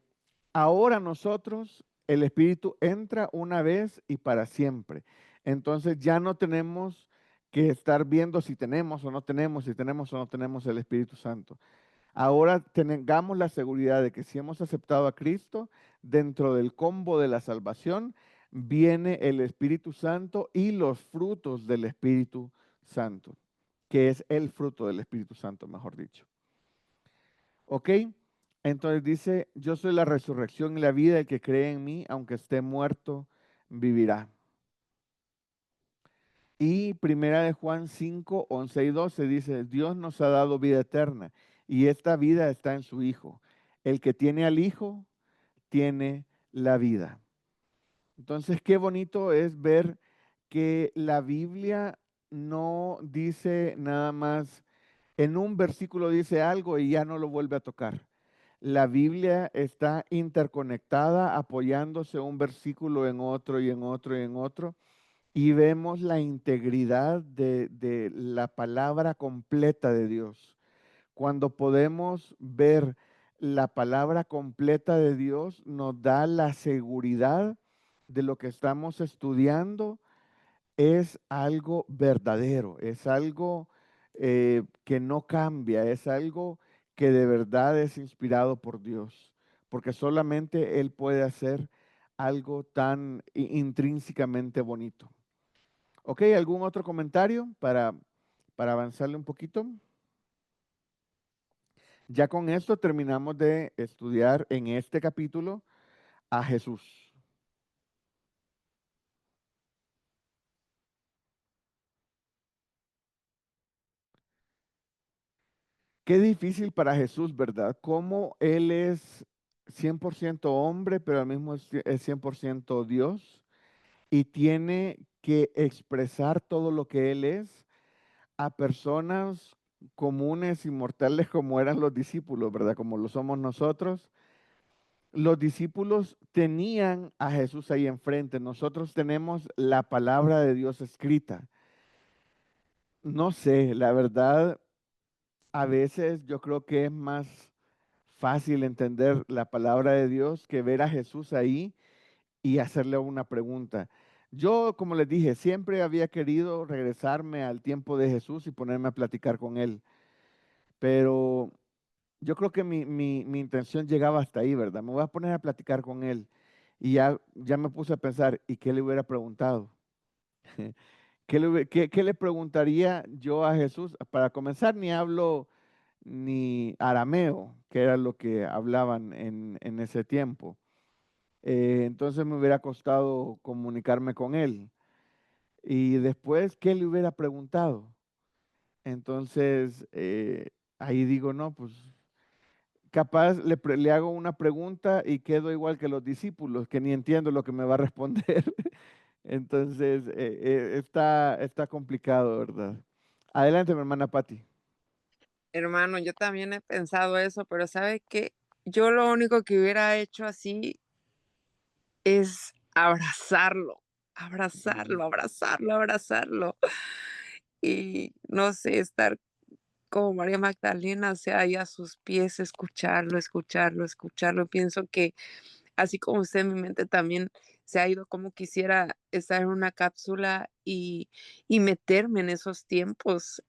Ahora nosotros, el Espíritu entra una vez y para siempre. Entonces ya no tenemos que estar viendo si tenemos o no tenemos, si tenemos o no tenemos el Espíritu Santo. Ahora tengamos la seguridad de que si hemos aceptado a Cristo, dentro del combo de la salvación, viene el Espíritu Santo y los frutos del Espíritu Santo, que es el fruto del Espíritu Santo, mejor dicho. ¿Ok? Entonces dice, yo soy la resurrección y la vida, el que cree en mí, aunque esté muerto, vivirá. Y primera de Juan 5, 11 y 12 dice, Dios nos ha dado vida eterna y esta vida está en su Hijo. El que tiene al Hijo, tiene la vida. Entonces, qué bonito es ver que la Biblia no dice nada más, en un versículo dice algo y ya no lo vuelve a tocar. La Biblia está interconectada, apoyándose un versículo en otro y en otro y en otro, y vemos la integridad de la palabra completa de Dios. Cuando podemos ver la palabra completa de Dios, nos da la seguridad de lo que estamos estudiando es algo verdadero, es algo que no cambia, es algo que de verdad es inspirado por Dios, porque solamente Él puede hacer algo tan intrínsecamente bonito. ¿Ok? ¿Algún otro comentario para avanzarle un poquito? Ya con esto terminamos de estudiar en este capítulo a Jesús. Qué difícil para Jesús, ¿verdad? Cómo Él es 100% hombre, pero al mismo es 100% Dios y tiene que expresar todo lo que Él es a personas comunes y mortales como eran los discípulos, ¿verdad? Como lo somos nosotros. Los discípulos tenían a Jesús ahí enfrente. Nosotros tenemos la palabra de Dios escrita. No sé, la verdad, a veces yo creo que es más fácil entender la palabra de Dios que ver a Jesús ahí y hacerle una pregunta. Yo, como les dije, siempre había querido regresarme al tiempo de Jesús y ponerme a platicar con él, pero yo creo que mi intención llegaba hasta ahí, ¿verdad? Me voy a poner a platicar con él y ya me puse a pensar, ¿y qué le hubiera preguntado? ¿Qué le preguntaría yo a Jesús? Para comenzar, ni hablo ni arameo, que era lo que hablaban en ese tiempo. Entonces me hubiera costado comunicarme con él. Y después, ¿qué le hubiera preguntado? Entonces, ahí digo, no, pues capaz le hago una pregunta y quedo igual que los discípulos, que ni entiendo lo que me va a responder. Entonces, está complicado, ¿verdad? Adelante, mi hermana Patti. Hermano, yo también he pensado eso, pero ¿sabe qué? Yo lo único que hubiera hecho así es abrazarlo, abrazarlo, abrazarlo, abrazarlo. Y no sé, estar como María Magdalena, o sea, ahí a sus pies, escucharlo, escucharlo, escucharlo. Pienso que así como usted, en mi mente también se ha ido como quisiera estar en una cápsula y meterme en esos tiempos,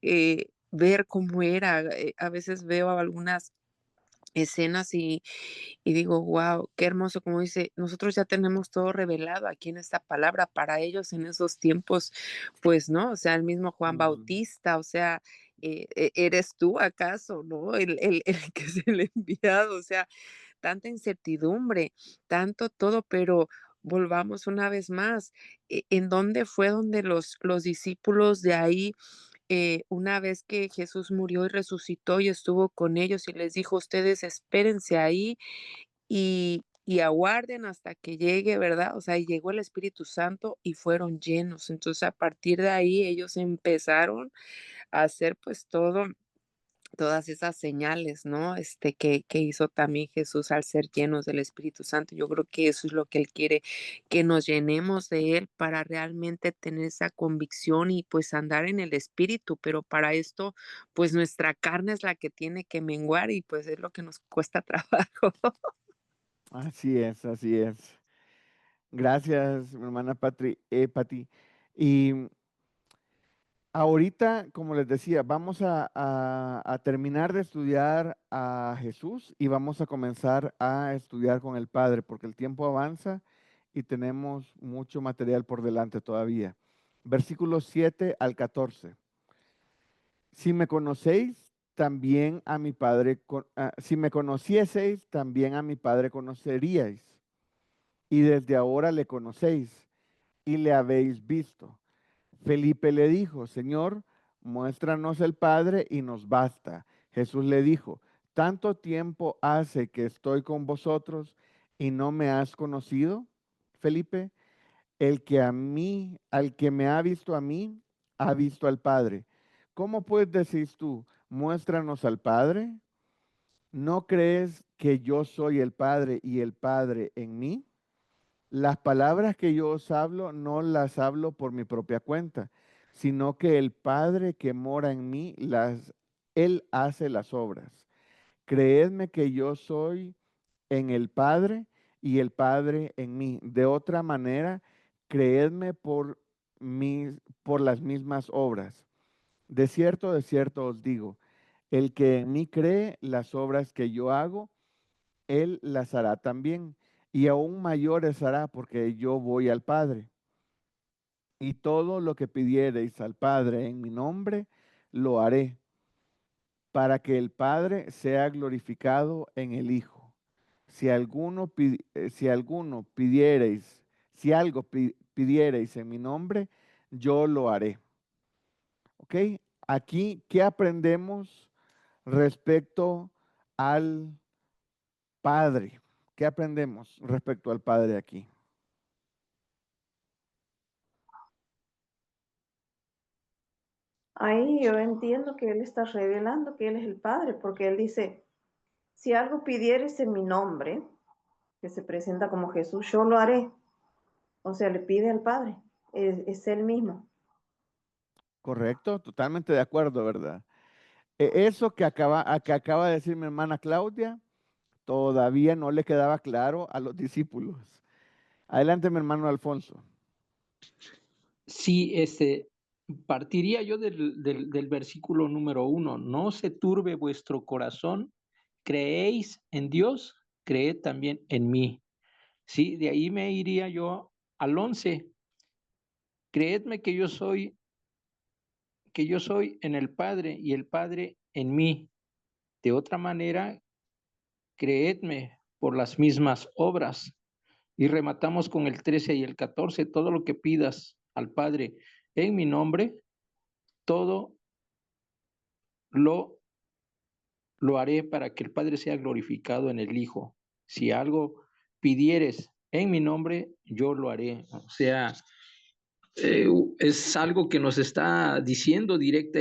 ver cómo era. A veces veo algunas escenas y digo, wow, qué hermoso, como dice, nosotros ya tenemos todo revelado aquí en esta palabra para ellos en esos tiempos, pues no, o sea, el mismo Juan Bautista, o sea, ¿eres tú acaso, no? El que es el enviado, o sea, tanta incertidumbre, tanto todo, pero volvamos una vez más, ¿en dónde fue donde los discípulos de ahí una vez que Jesús murió y resucitó y estuvo con ellos y les dijo, ustedes espérense ahí y aguarden hasta que llegue, ¿verdad? O sea, y llegó el Espíritu Santo y fueron llenos. Entonces, a partir de ahí, ellos empezaron a hacer pues todas esas señales, ¿no? Que hizo también Jesús al ser llenos del Espíritu Santo. Yo creo que eso es lo que Él quiere, que nos llenemos de Él para realmente tener esa convicción y pues andar en el Espíritu, pero para esto, pues nuestra carne es la que tiene que menguar y pues es lo que nos cuesta trabajo. Así es, así es. Gracias, mi hermana Pati. Y ahorita, como les decía, vamos a terminar de estudiar a Jesús y vamos a comenzar a estudiar con el Padre, porque el tiempo avanza y tenemos mucho material por delante todavía. Versículos 7 al 14. Si me conocéis, también a mi Padre, si me conocieseis, también a mi Padre conoceríais. Y desde ahora le conocéis y le habéis visto. Felipe le dijo, Señor, muéstranos el Padre y nos basta. Jesús le dijo, ¿tanto tiempo hace que estoy con vosotros y no me has conocido, Felipe? El que al que me ha visto a mí, ha visto al Padre. ¿Cómo pues decís tú, muéstranos al Padre? ¿No crees que yo soy el Padre y el Padre en mí? Las palabras que yo os hablo no las hablo por mi propia cuenta, sino que el Padre que mora en mí, Él hace las obras. Creedme que yo soy en el Padre y el Padre en mí. De otra manera, creedme por las mismas obras. De cierto os digo, el que en mí cree las obras que yo hago, él las hará también, y aún mayores hará, porque yo voy al Padre. Y todo lo que pidiereis al Padre en mi nombre, lo haré, para que el Padre sea glorificado en el Hijo. Si alguno pidiereis, si algo pidiereis en mi nombre, yo lo haré. ¿Ok? Aquí, ¿qué aprendemos respecto al Padre? ¿Qué aprendemos respecto al Padre aquí? Ahí yo entiendo que Él está revelando que Él es el Padre, porque Él dice, si algo pidieres en mi nombre, que se presenta como Jesús, yo lo haré. O sea, le pide al Padre, es Él mismo. Correcto, totalmente de acuerdo, ¿verdad? Eso que acaba de decir mi hermana Claudia, todavía no le quedaba claro a los discípulos. Adelante, mi hermano Alfonso. Sí, partiría yo del versículo número 1. No se turbe vuestro corazón, creéis en Dios, creed también en mí. Sí, de ahí me iría yo al 11. Creedme que yo soy en el Padre y el Padre en mí. De otra manera, creedme por las mismas obras. Y rematamos con el 13 y el 14. Todo lo que pidas al Padre en mi nombre, todo lo lo haré para que el Padre sea glorificado en el Hijo. Si algo pidieres en mi nombre, yo lo haré. O sea, es algo que nos está diciendo directa,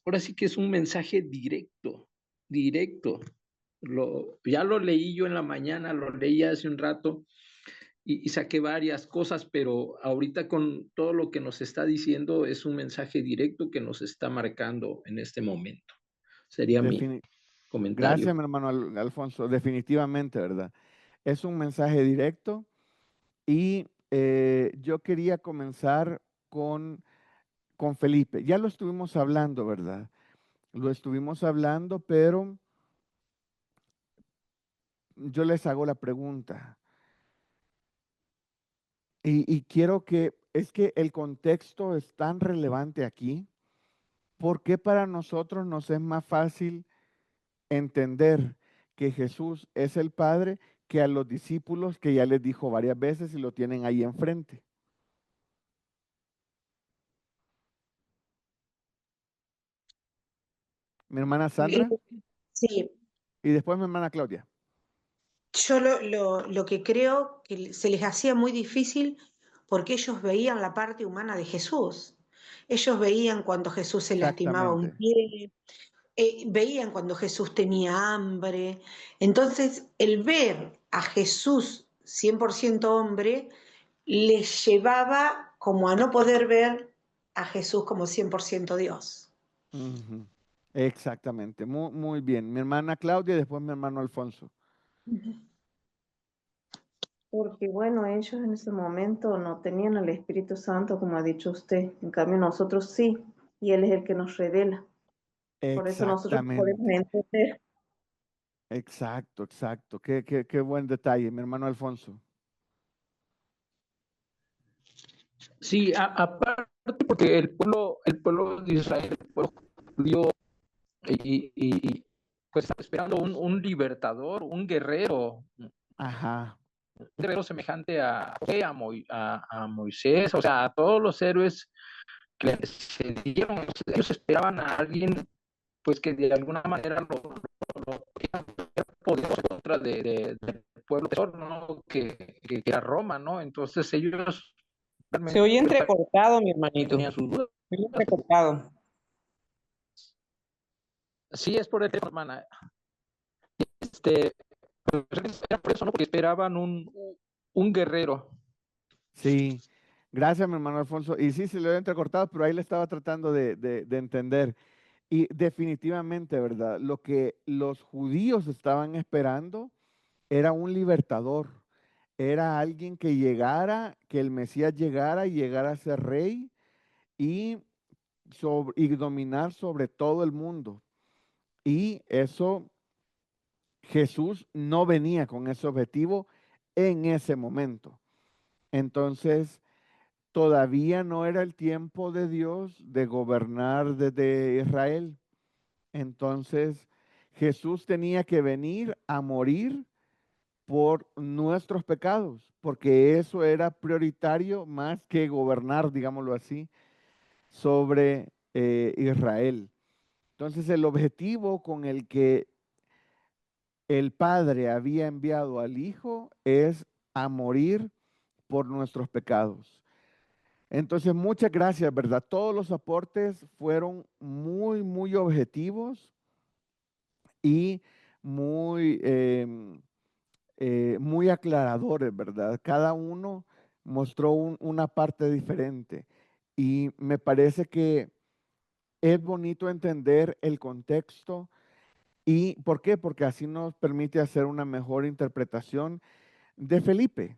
ahora sí que es un mensaje directo, directo. Ya lo leí yo en la mañana, lo leí hace un rato y saqué varias cosas, pero ahorita con todo lo que nos está diciendo es un mensaje directo que nos está marcando en este momento. Sería mi Defini- comentario. Gracias, mi hermano Alfonso. Definitivamente, ¿verdad? Es un mensaje directo y yo quería comenzar con Felipe. Ya lo estuvimos hablando, ¿verdad? Lo estuvimos hablando, pero yo les hago la pregunta. Y quiero es que el contexto es tan relevante aquí. ¿Por qué para nosotros nos es más fácil entender que Jesús es el Padre que a los discípulos que ya les dijo varias veces y lo tienen ahí enfrente? Mi hermana Eh, Sandra Sí, y después mi hermana Claudia. yo lo que creo que se les hacía muy difícil porque ellos veían la parte humana de Jesús. Ellos veían cuando Jesús se lastimaba un Exactamente. pie, veían cuando Jesús tenía hambre. Entonces, el ver a Jesús 100% hombre les llevaba como a no poder ver a Jesús como 100% Dios. Ujú. Exactamente. Muy bien. Mi hermana Claudia y después mi hermano Alfonso. Porque bueno, ellos en ese momento no tenían el Espíritu Santo, como ha dicho usted. En cambio, nosotros sí, y Él es el que nos revela. Por eso nosotros podemos Exactamente. entender. Exacto, exacto. Qué buen detalle, mi hermano Alfonso. Sí, aparte porque el pueblo de Israel, el pueblo judío, pues estaba esperando un libertador, un guerrero Ajá. semejante a Moisés, o sea, a todos los héroes que se dieron, ellos esperaban a alguien pues que de alguna manera lo poderoso en contra del pueblo, ¿no? Que era Roma, ¿no? Entonces ellos Se realmente oye pues, entrecortado, mi hermanito. tenían sus dudas. Se oye entrecortado. Sí, es por el tema, hermana. Este, era por eso, ¿no? Porque esperaban un guerrero. Sí. Gracias, mi hermano Alfonso. Y sí, se le había entrecortado, pero ahí le estaba tratando de entender. Y definitivamente, ¿verdad? Lo que los judíos estaban esperando era un libertador. Era alguien que llegara, que el Mesías llegara y llegara a ser rey y, y dominar sobre todo el mundo. Y eso, Jesús no venía con ese objetivo en ese momento. Entonces, todavía no era el tiempo de Dios de gobernar desde Israel. Entonces, Jesús tenía que venir a morir por nuestros pecados, porque eso era prioritario más que gobernar, digámoslo así, sobre Israel. Entonces, el objetivo con el que el Padre había enviado al Hijo es a morir por nuestros pecados. Entonces, muchas gracias, ¿verdad? Todos los aportes fueron muy objetivos y muy, muy aclaradores, ¿verdad? Cada uno mostró una parte diferente y me parece que es bonito entender el contexto. ¿Y por qué? Porque así nos permite hacer una mejor interpretación de Felipe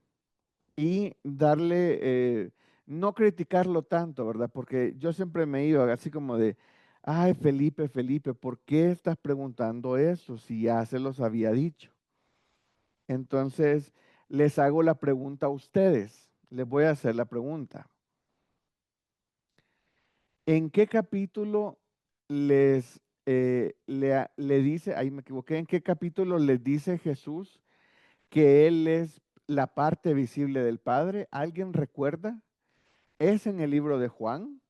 y darle, no criticarlo tanto, ¿verdad? Porque yo siempre me he ido así como de, ay, Felipe, Felipe, ¿por qué estás preguntando eso si ya se los había dicho? Entonces, les hago la pregunta a ustedes. Les voy a hacer la pregunta. ¿En qué capítulo le dice, ahí me equivoqué, en qué capítulo les dice Jesús que Él es la parte visible del Padre? ¿Alguien recuerda? Es en el libro de Juan,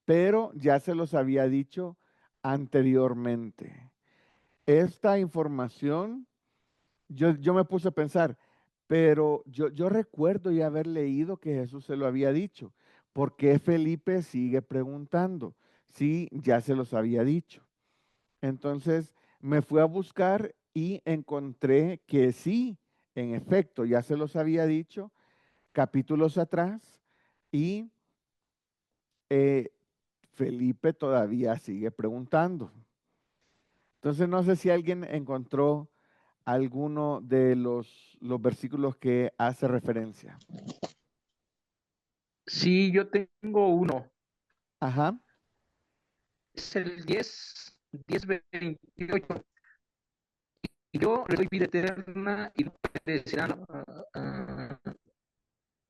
pero ya se los había dicho anteriormente. esta información, yo me puse a pensar, pero yo recuerdo ya haber leído que Jesús se lo había dicho. ¿Por qué Felipe sigue preguntando? Sí, ya se los había dicho. Entonces me fui a buscar y encontré que sí, en efecto, ya se los había dicho capítulos atrás y eh, Felipe todavía sigue preguntando. Entonces no sé si alguien encontró alguno de los versículos que hace referencia. Sí, yo tengo uno. Ajá. Es el 10:28. Y yo le doy vida eterna y no perecerán, no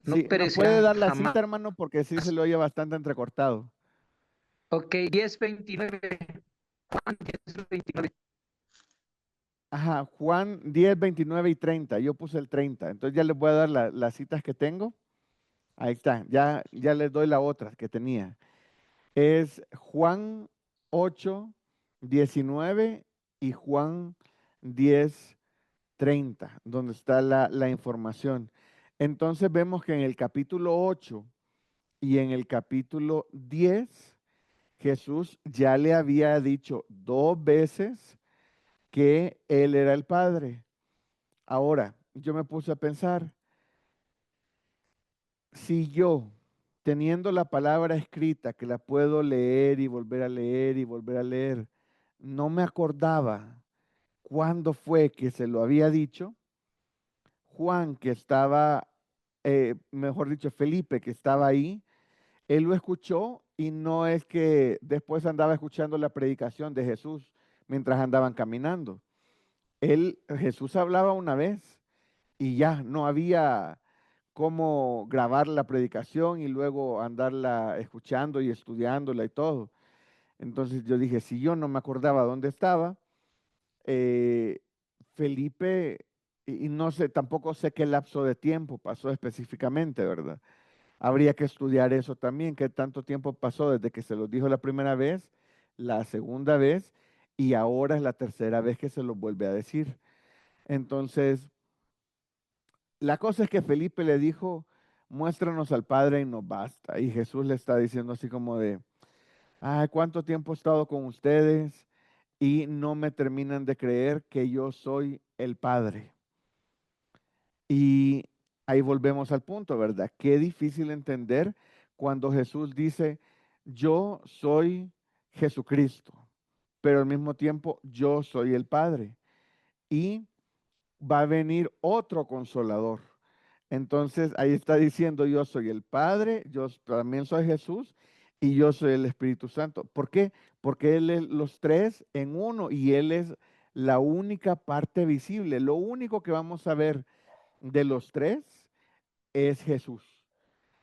Sí, ¿nos puede perecerán dar la jamás. cita, hermano? Porque sí se lo oye bastante entrecortado. Ok, 10:29. Juan 10:29. Ajá, Juan 10, 29 y 30. Yo puse el 30. Entonces ya les voy a dar las citas que tengo. Ahí está, ya les doy la otra que tenía. Es Juan 8, 19 y Juan 10, 30, donde está la información. Entonces vemos que en el capítulo 8 y en el capítulo 10, Jesús ya le había dicho 2 veces que Él era el Padre. Ahora, yo me puse a pensar, si yo, teniendo la palabra escrita, que la puedo leer y volver a leer y volver a leer, no me acordaba cuándo fue que se lo había dicho, Juan, que estaba, mejor dicho, Felipe, que estaba ahí, él lo escuchó y no es que después andaba escuchando la predicación de Jesús mientras andaban caminando. Jesús hablaba una vez y ya no había cómo grabar la predicación y luego andarla escuchando y estudiándola y todo. Entonces yo dije, si yo no me acordaba dónde estaba, eh, Felipe, y no sé, tampoco sé qué lapso de tiempo pasó específicamente, ¿verdad? Habría que estudiar eso también, qué tanto tiempo pasó desde que se los dijo la primera vez, la segunda vez, y ahora es la tercera vez que se los vuelve a decir. Entonces, la cosa es que Felipe le dijo, muéstranos al Padre y nos basta. Y Jesús le está diciendo así como de, ay, ¿cuánto tiempo he estado con ustedes y no me terminan de creer que yo soy el Padre? Y ahí volvemos al punto, ¿verdad? Qué difícil entender cuando Jesús dice, yo soy Jesucristo, pero al mismo tiempo yo soy el Padre. Y va a venir otro consolador. Entonces ahí está diciendo, yo soy el Padre, yo también soy Jesús y yo soy el Espíritu Santo. ¿Por qué? Porque Él es los tres en uno y Él es la única parte visible. Lo único que vamos a ver de los tres es Jesús.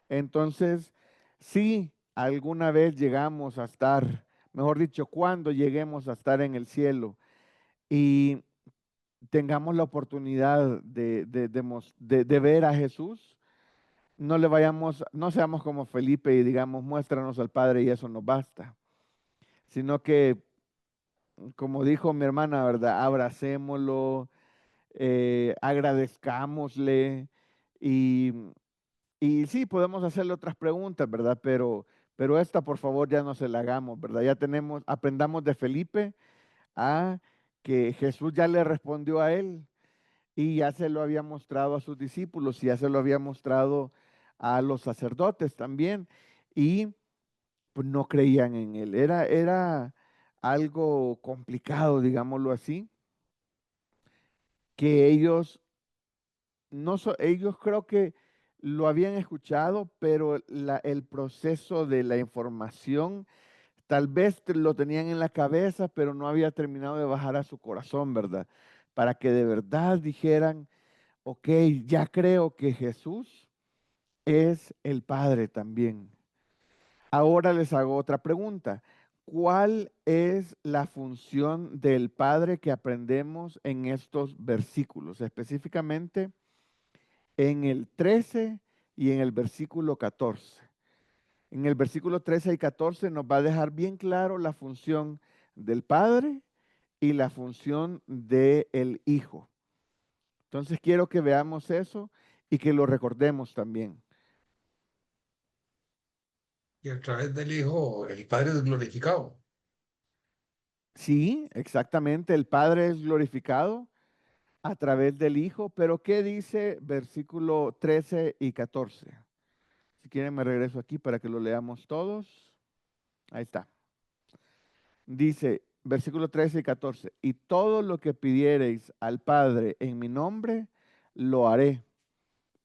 Entonces, si alguna vez llegamos a estar, mejor dicho, cuando lleguemos a estar en el cielo y tengamos la oportunidad de ver a Jesús, no seamos como Felipe y digamos, muéstranos al Padre y eso nos basta, sino que, como dijo mi hermana, ¿verdad? Abracémoslo, agradezcámosle y, y sí, podemos hacerle otras preguntas, ¿verdad? Pero esta, por favor, ya no se la hagamos, ¿verdad? Aprendamos de Felipe a que Jesús ya le respondió a él. Y ya se lo había mostrado a sus discípulos y ya se lo había mostrado a los sacerdotes también. Y pues no creían en él. Era algo complicado, digámoslo así, que ellos, ellos creo que lo habían escuchado, pero el proceso de la información tal vez lo tenían en la cabeza, pero no había terminado de bajar a su corazón, ¿verdad? Para que de verdad dijeran, ok, ya creo que Jesús es el Padre también. Ahora les hago otra pregunta. ¿Cuál es la función del Padre que aprendemos en estos versículos? Específicamente en el 13 y en el versículo 14. En el versículo 13 y 14 nos va a dejar bien claro la función del Padre y la función del Hijo. Entonces quiero que veamos eso y que lo recordemos también. Y a través del Hijo, el Padre es glorificado. Sí, exactamente, el Padre es glorificado a través del Hijo, pero ¿qué dice versículo 13 y 14? Si quieren me regreso aquí para que lo leamos todos. Ahí está. Dice, versículo 13 y 14, y todo lo que pidiereis al Padre en mi nombre, lo haré,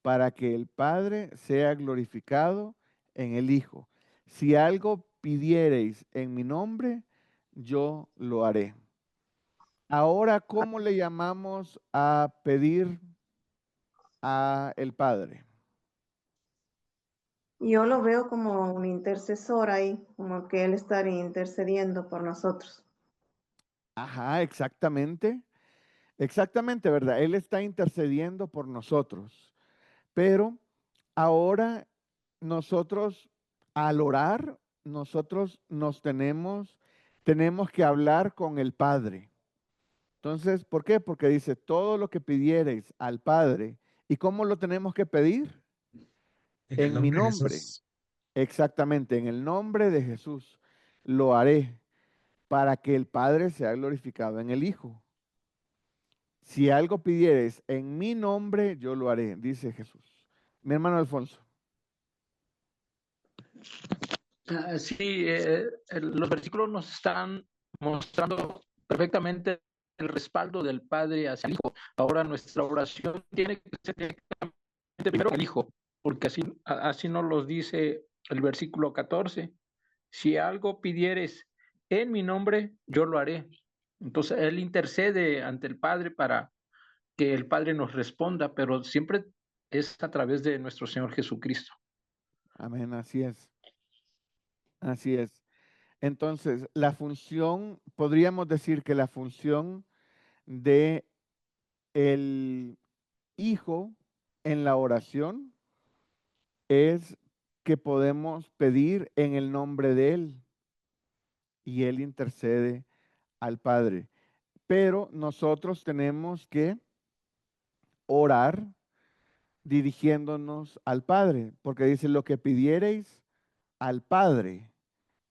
para que el Padre sea glorificado en el Hijo. Si algo pidiereis en mi nombre, yo lo haré. Ahora, ¿cómo le llamamos a pedir a el Padre? Yo lo veo como un intercesor ahí, como que Él estaría intercediendo por nosotros. Ajá, exactamente. Exactamente, ¿verdad? Él está intercediendo por nosotros. Pero ahora nosotros, al orar, nosotros tenemos que hablar con el Padre. Entonces, ¿por qué? Porque dice, todo lo que pidiereis al Padre. ¿Y cómo lo tenemos que pedir? En el En mi nombre de nombre. Jesús. Exactamente, en el nombre de Jesús lo haré para que el Padre sea glorificado en el Hijo. Si algo pidieres en mi nombre, yo lo haré, dice Jesús. Mi hermano Alfonso. Sí, los versículos nos están mostrando perfectamente el respaldo del Padre hacia el Hijo. Ahora nuestra oración tiene que ser directamente primero al Hijo, porque así nos los dice el versículo 14. Si algo pidieres en mi nombre, yo lo haré. Entonces Él intercede ante el Padre para que el Padre nos responda, pero siempre es a través de nuestro Señor Jesucristo. Amén, así es. Así es. Entonces, la función, podríamos decir que la función de el Hijo en la oración es que podemos pedir en el nombre de Él y Él intercede al Padre. Pero nosotros tenemos que orar dirigiéndonos al Padre, porque dice lo que pidiereis al Padre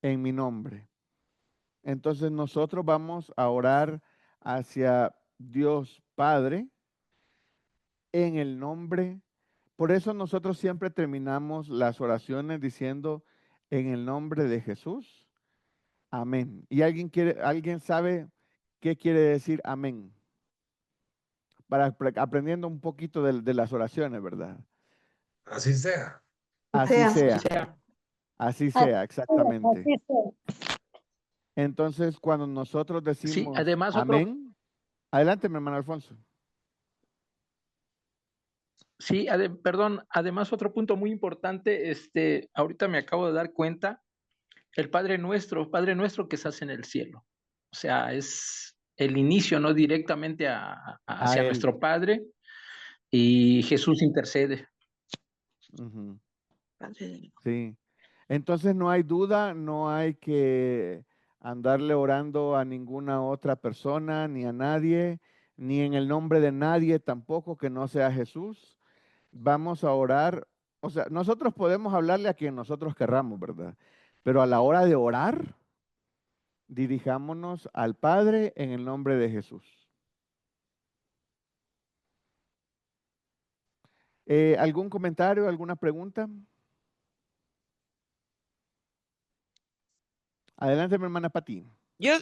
en mi nombre. Entonces nosotros vamos a orar hacia Dios Padre en el nombre. Por eso nosotros siempre terminamos las oraciones diciendo en el nombre de Jesús. Amén. ¿Y alguien sabe qué quiere decir amén? Aprendiendo un poquito de las oraciones, ¿verdad? Así sea. Así Sea, sea, así sea, exactamente. así sea. Entonces, cuando nosotros Sí, decimos además amén, adelante, mi hermano Alfonso. sí, perdón, además otro punto muy importante, ahorita me acabo de dar cuenta, el Padre nuestro que estás en el cielo. O sea, es el inicio, ¿no? Directamente A hacia él. nuestro Padre y Jesús intercede. Ujú, Padre. sí. Entonces no hay duda, no hay que andarle orando a ninguna otra persona, ni a nadie, ni en el nombre de nadie tampoco que no sea Jesús. Vamos a orar, o sea, nosotros podemos hablarle a quien nosotros querramos, ¿verdad? Pero a la hora de orar, dirijámonos al Padre en el nombre de Jesús. ¿Algún comentario, alguna pregunta? Adelante, mi hermana Pati. Yo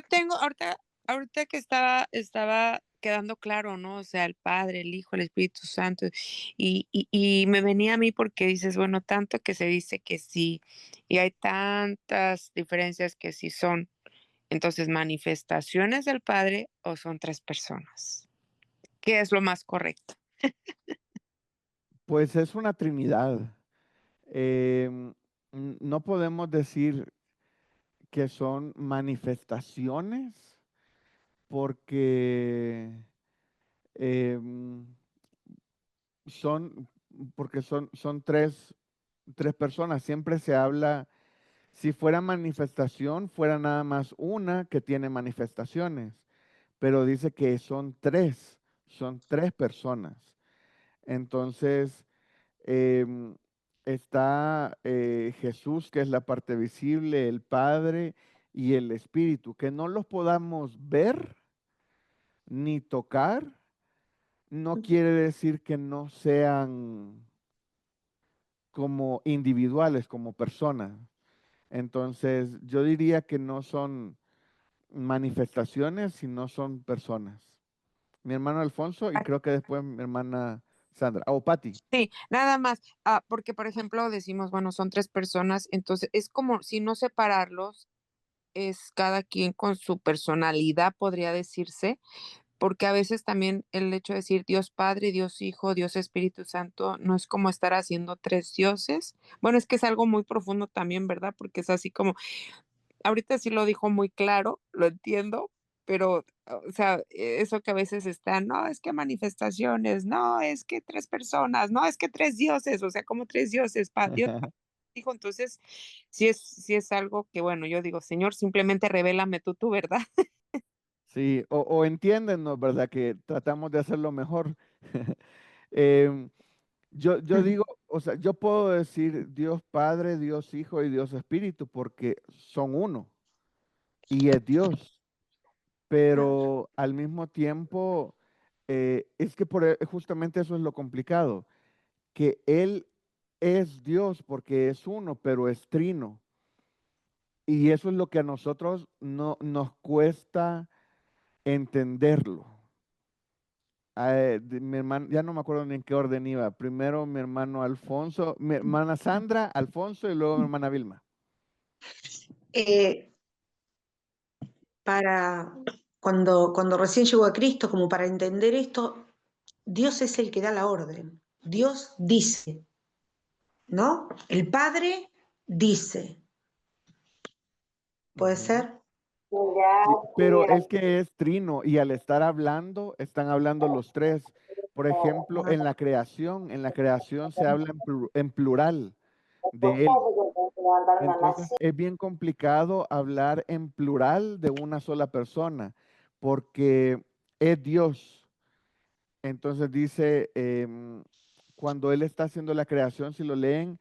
tengo, ahorita que estaba quedando claro, ¿no? O sea, el Padre, el Hijo, el Espíritu Santo, y me venía a mí porque dices, bueno, tanto que se dice que sí, y hay tantas diferencias que sí son. Entonces, manifestaciones del Padre o son tres personas. ¿Qué es lo más correcto? Pues es una Trinidad. No podemos decir que son manifestaciones porque em, son, porque son tres personas. Siempre se habla Si fuera manifestación, fuera nada más una que tiene manifestaciones, pero dice que son tres personas. Entonces, em, está Jesús, que es la parte visible, el Padre y el Espíritu, que no los podamos ver ni tocar, no quiere decir que no sean como individuales, como personas. Entonces, yo diría que no son manifestaciones, sino son personas. Mi hermano Alfonso y Ah, creo que después mi hermana Sandra. O Patti. sí, nada más, porque por ejemplo decimos, bueno, son tres personas, entonces es como si no separarlos, es cada quien con su personalidad, podría decirse, porque a veces también el hecho de decir Dios Padre, Dios Hijo, Dios Espíritu Santo, no es como estar haciendo tres dioses. Bueno, es que es algo muy profundo también, ¿verdad? Porque es así como, ahorita sí lo dijo muy claro, lo entiendo, pero, o sea, eso que a veces está, no, es que manifestaciones, no, es que tres personas, no, es que tres dioses, o sea, como tres dioses, Dios dijo, entonces, sí es algo que, bueno, yo digo, Señor, simplemente revélame tú, ¿verdad? Sí, o entiéndenos, ¿verdad? Que tratamos de hacerlo mejor. Em, yo digo, o sea, yo puedo decir Dios Padre, Dios Hijo y Dios Espíritu porque son uno y es Dios, pero al mismo tiempo es que justamente eso es lo complicado, que Él es Dios porque es uno, pero es trino. Y eso es lo que a nosotros no nos cuesta entenderlo. Mi hermano, ya no me acuerdo ni en qué orden iba. Primero mi hermano Alfonso, mi hermana Sandra, Alfonso y luego mi hermana Vilma. Eh, para cuando recién llegó a Cristo, como para entender esto, Dios es el que da la orden. Dios dice, ¿no? El Padre dice. ¿Puede Ujú. ser? Sí, pero es que es trino y al estar hablando, están hablando los tres. Por ejemplo, en la creación se habla en plural de él. Entonces es bien complicado hablar en plural de una sola persona porque es Dios. Entonces dice, cuando él está haciendo la creación, si lo leen,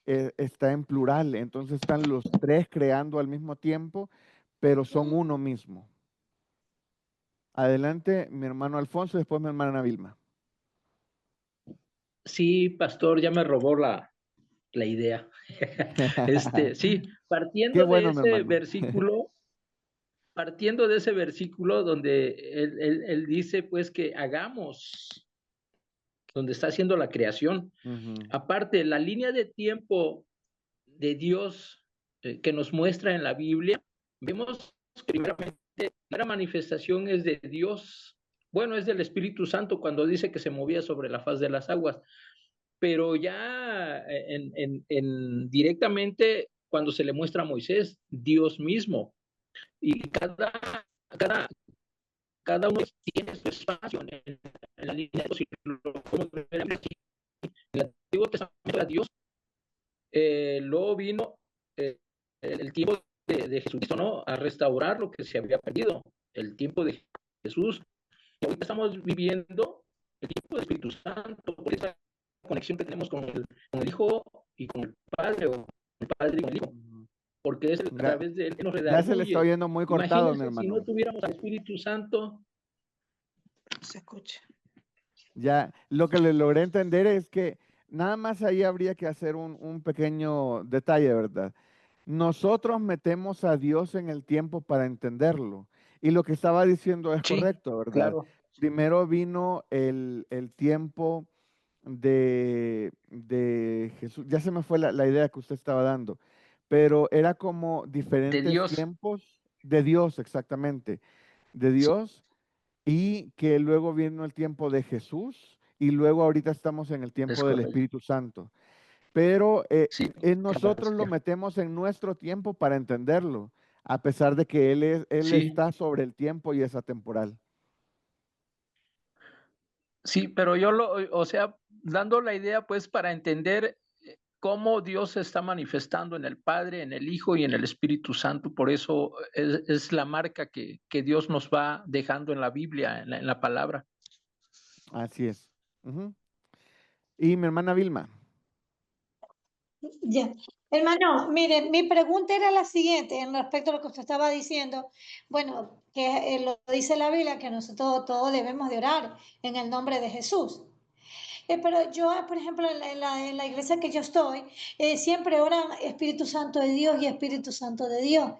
está en plural. Entonces están los tres creando al mismo tiempo, pero son uno mismo. Adelante, mi hermano Alfonso, y después mi hermana Vilma. Sí, pastor, ya me robó la idea. Sí, Qué bueno, mi hermano. partiendo de ese versículo donde él dice pues que hagamos, donde está haciendo la creación. Ujú, Aparte, la línea de tiempo de Dios que nos muestra en la Biblia, vemos que primeramente la manifestación es de Dios, bueno, es del Espíritu Santo cuando dice que se movía sobre la faz de las aguas, pero ya directamente cuando se le muestra a Moisés, Dios mismo, y cada, cada uno tiene su espacio en la línea de Dios. En el Antiguo Testamento era Dios, luego vino el tiempo de Jesucristo, ¿no? A restaurar lo que se había perdido, el tiempo de Jesús. Y ahorita estamos viviendo el tiempo del Espíritu Santo, por esa conexión que tenemos con el Hijo y con el Padre, o el Padre y con el Hijo, ujú. porque es a Ya, través de Él que nos ya se le está redarguye. oyendo muy cortado, mi Imagínense si no hermano. tuviéramos al Espíritu Santo. Se escucha. Ya, lo que le logré entender es que nada más ahí habría que hacer un pequeño detalle, ¿verdad? Nosotros metemos a Dios en el tiempo para entenderlo. Y lo que estaba diciendo es Sí, correcto, ¿verdad? claro. Primero vino el tiempo de Jesús. Ya se me fue la idea que usted estaba dando, pero era como De diferentes Dios. tiempos de Dios, exactamente, de Sí, Dios, y que luego vino el tiempo de Jesús y luego ahorita estamos en el es tiempo del correcto. Espíritu Santo. Pero Sí, nosotros lo metemos en nuestro tiempo para entenderlo, a pesar de que Él sí, está sobre el tiempo y es atemporal. sí, pero yo o sea, dando la idea, pues, para entender cómo Dios se está manifestando en el Padre, en el Hijo y en el Espíritu Santo. Por eso es la marca que Dios nos va dejando en la Biblia, en la palabra. Así es. Ujú. Y mi hermana Vilma. Ya. Hermano, mire, mi pregunta era la siguiente en respecto a lo que usted estaba diciendo. Bueno, que lo dice la Biblia, que nosotros todos debemos de orar en el nombre de Jesús. Pero yo, por ejemplo, en la iglesia que yo estoy, siempre oran Espíritu Santo de Dios y Espíritu Santo de Dios.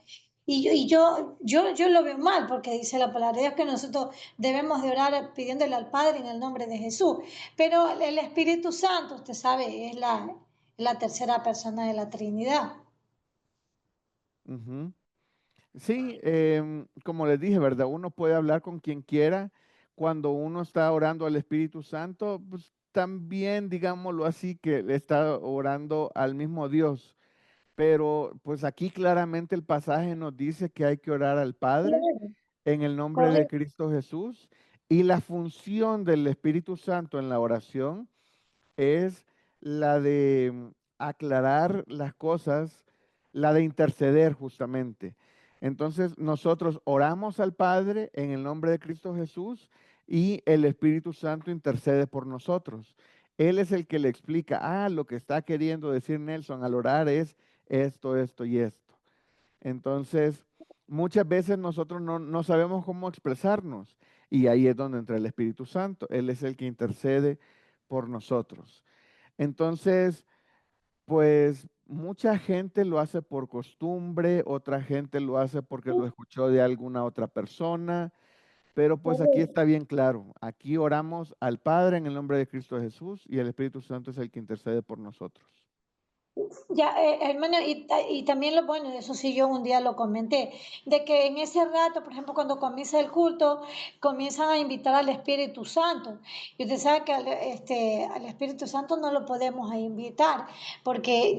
Y yo lo veo mal, porque dice la palabra de Dios que nosotros debemos de orar pidiéndole al Padre en el nombre de Jesús. Pero el Espíritu Santo, usted sabe, es la tercera persona de la Trinidad. Ujú. Sí, como les dije, ¿verdad? Uno puede hablar con quien quiera. Cuando uno está orando al Espíritu Santo, pues también, digámoslo así, que le está orando al mismo Dios. Pero pues aquí claramente el pasaje nos dice que hay que orar al Padre en el nombre de Correcto. Cristo Jesús. Y la función del Espíritu Santo en la oración es la de aclarar las cosas, la de interceder justamente. Entonces nosotros oramos al Padre en el nombre de Cristo Jesús y el Espíritu Santo intercede por nosotros. Él es el que le explica, lo que está queriendo decir Nelson al orar es esto, esto y esto. Entonces, muchas veces nosotros no sabemos cómo expresarnos y ahí es donde entra el Espíritu Santo. Él es el que intercede por nosotros. Entonces, pues mucha gente lo hace por costumbre, otra gente lo hace porque lo escuchó de alguna otra persona, pero pues aquí está bien claro. Aquí oramos al Padre en el nombre de Cristo Jesús y el Espíritu Santo es el que intercede por nosotros. Ya, hermano, y también lo bueno, eso sí yo un día lo comenté, de que en ese rato, por ejemplo, cuando comienza el culto, comienzan a invitar al Espíritu Santo. Y usted sabe que al Espíritu Santo no lo podemos invitar, porque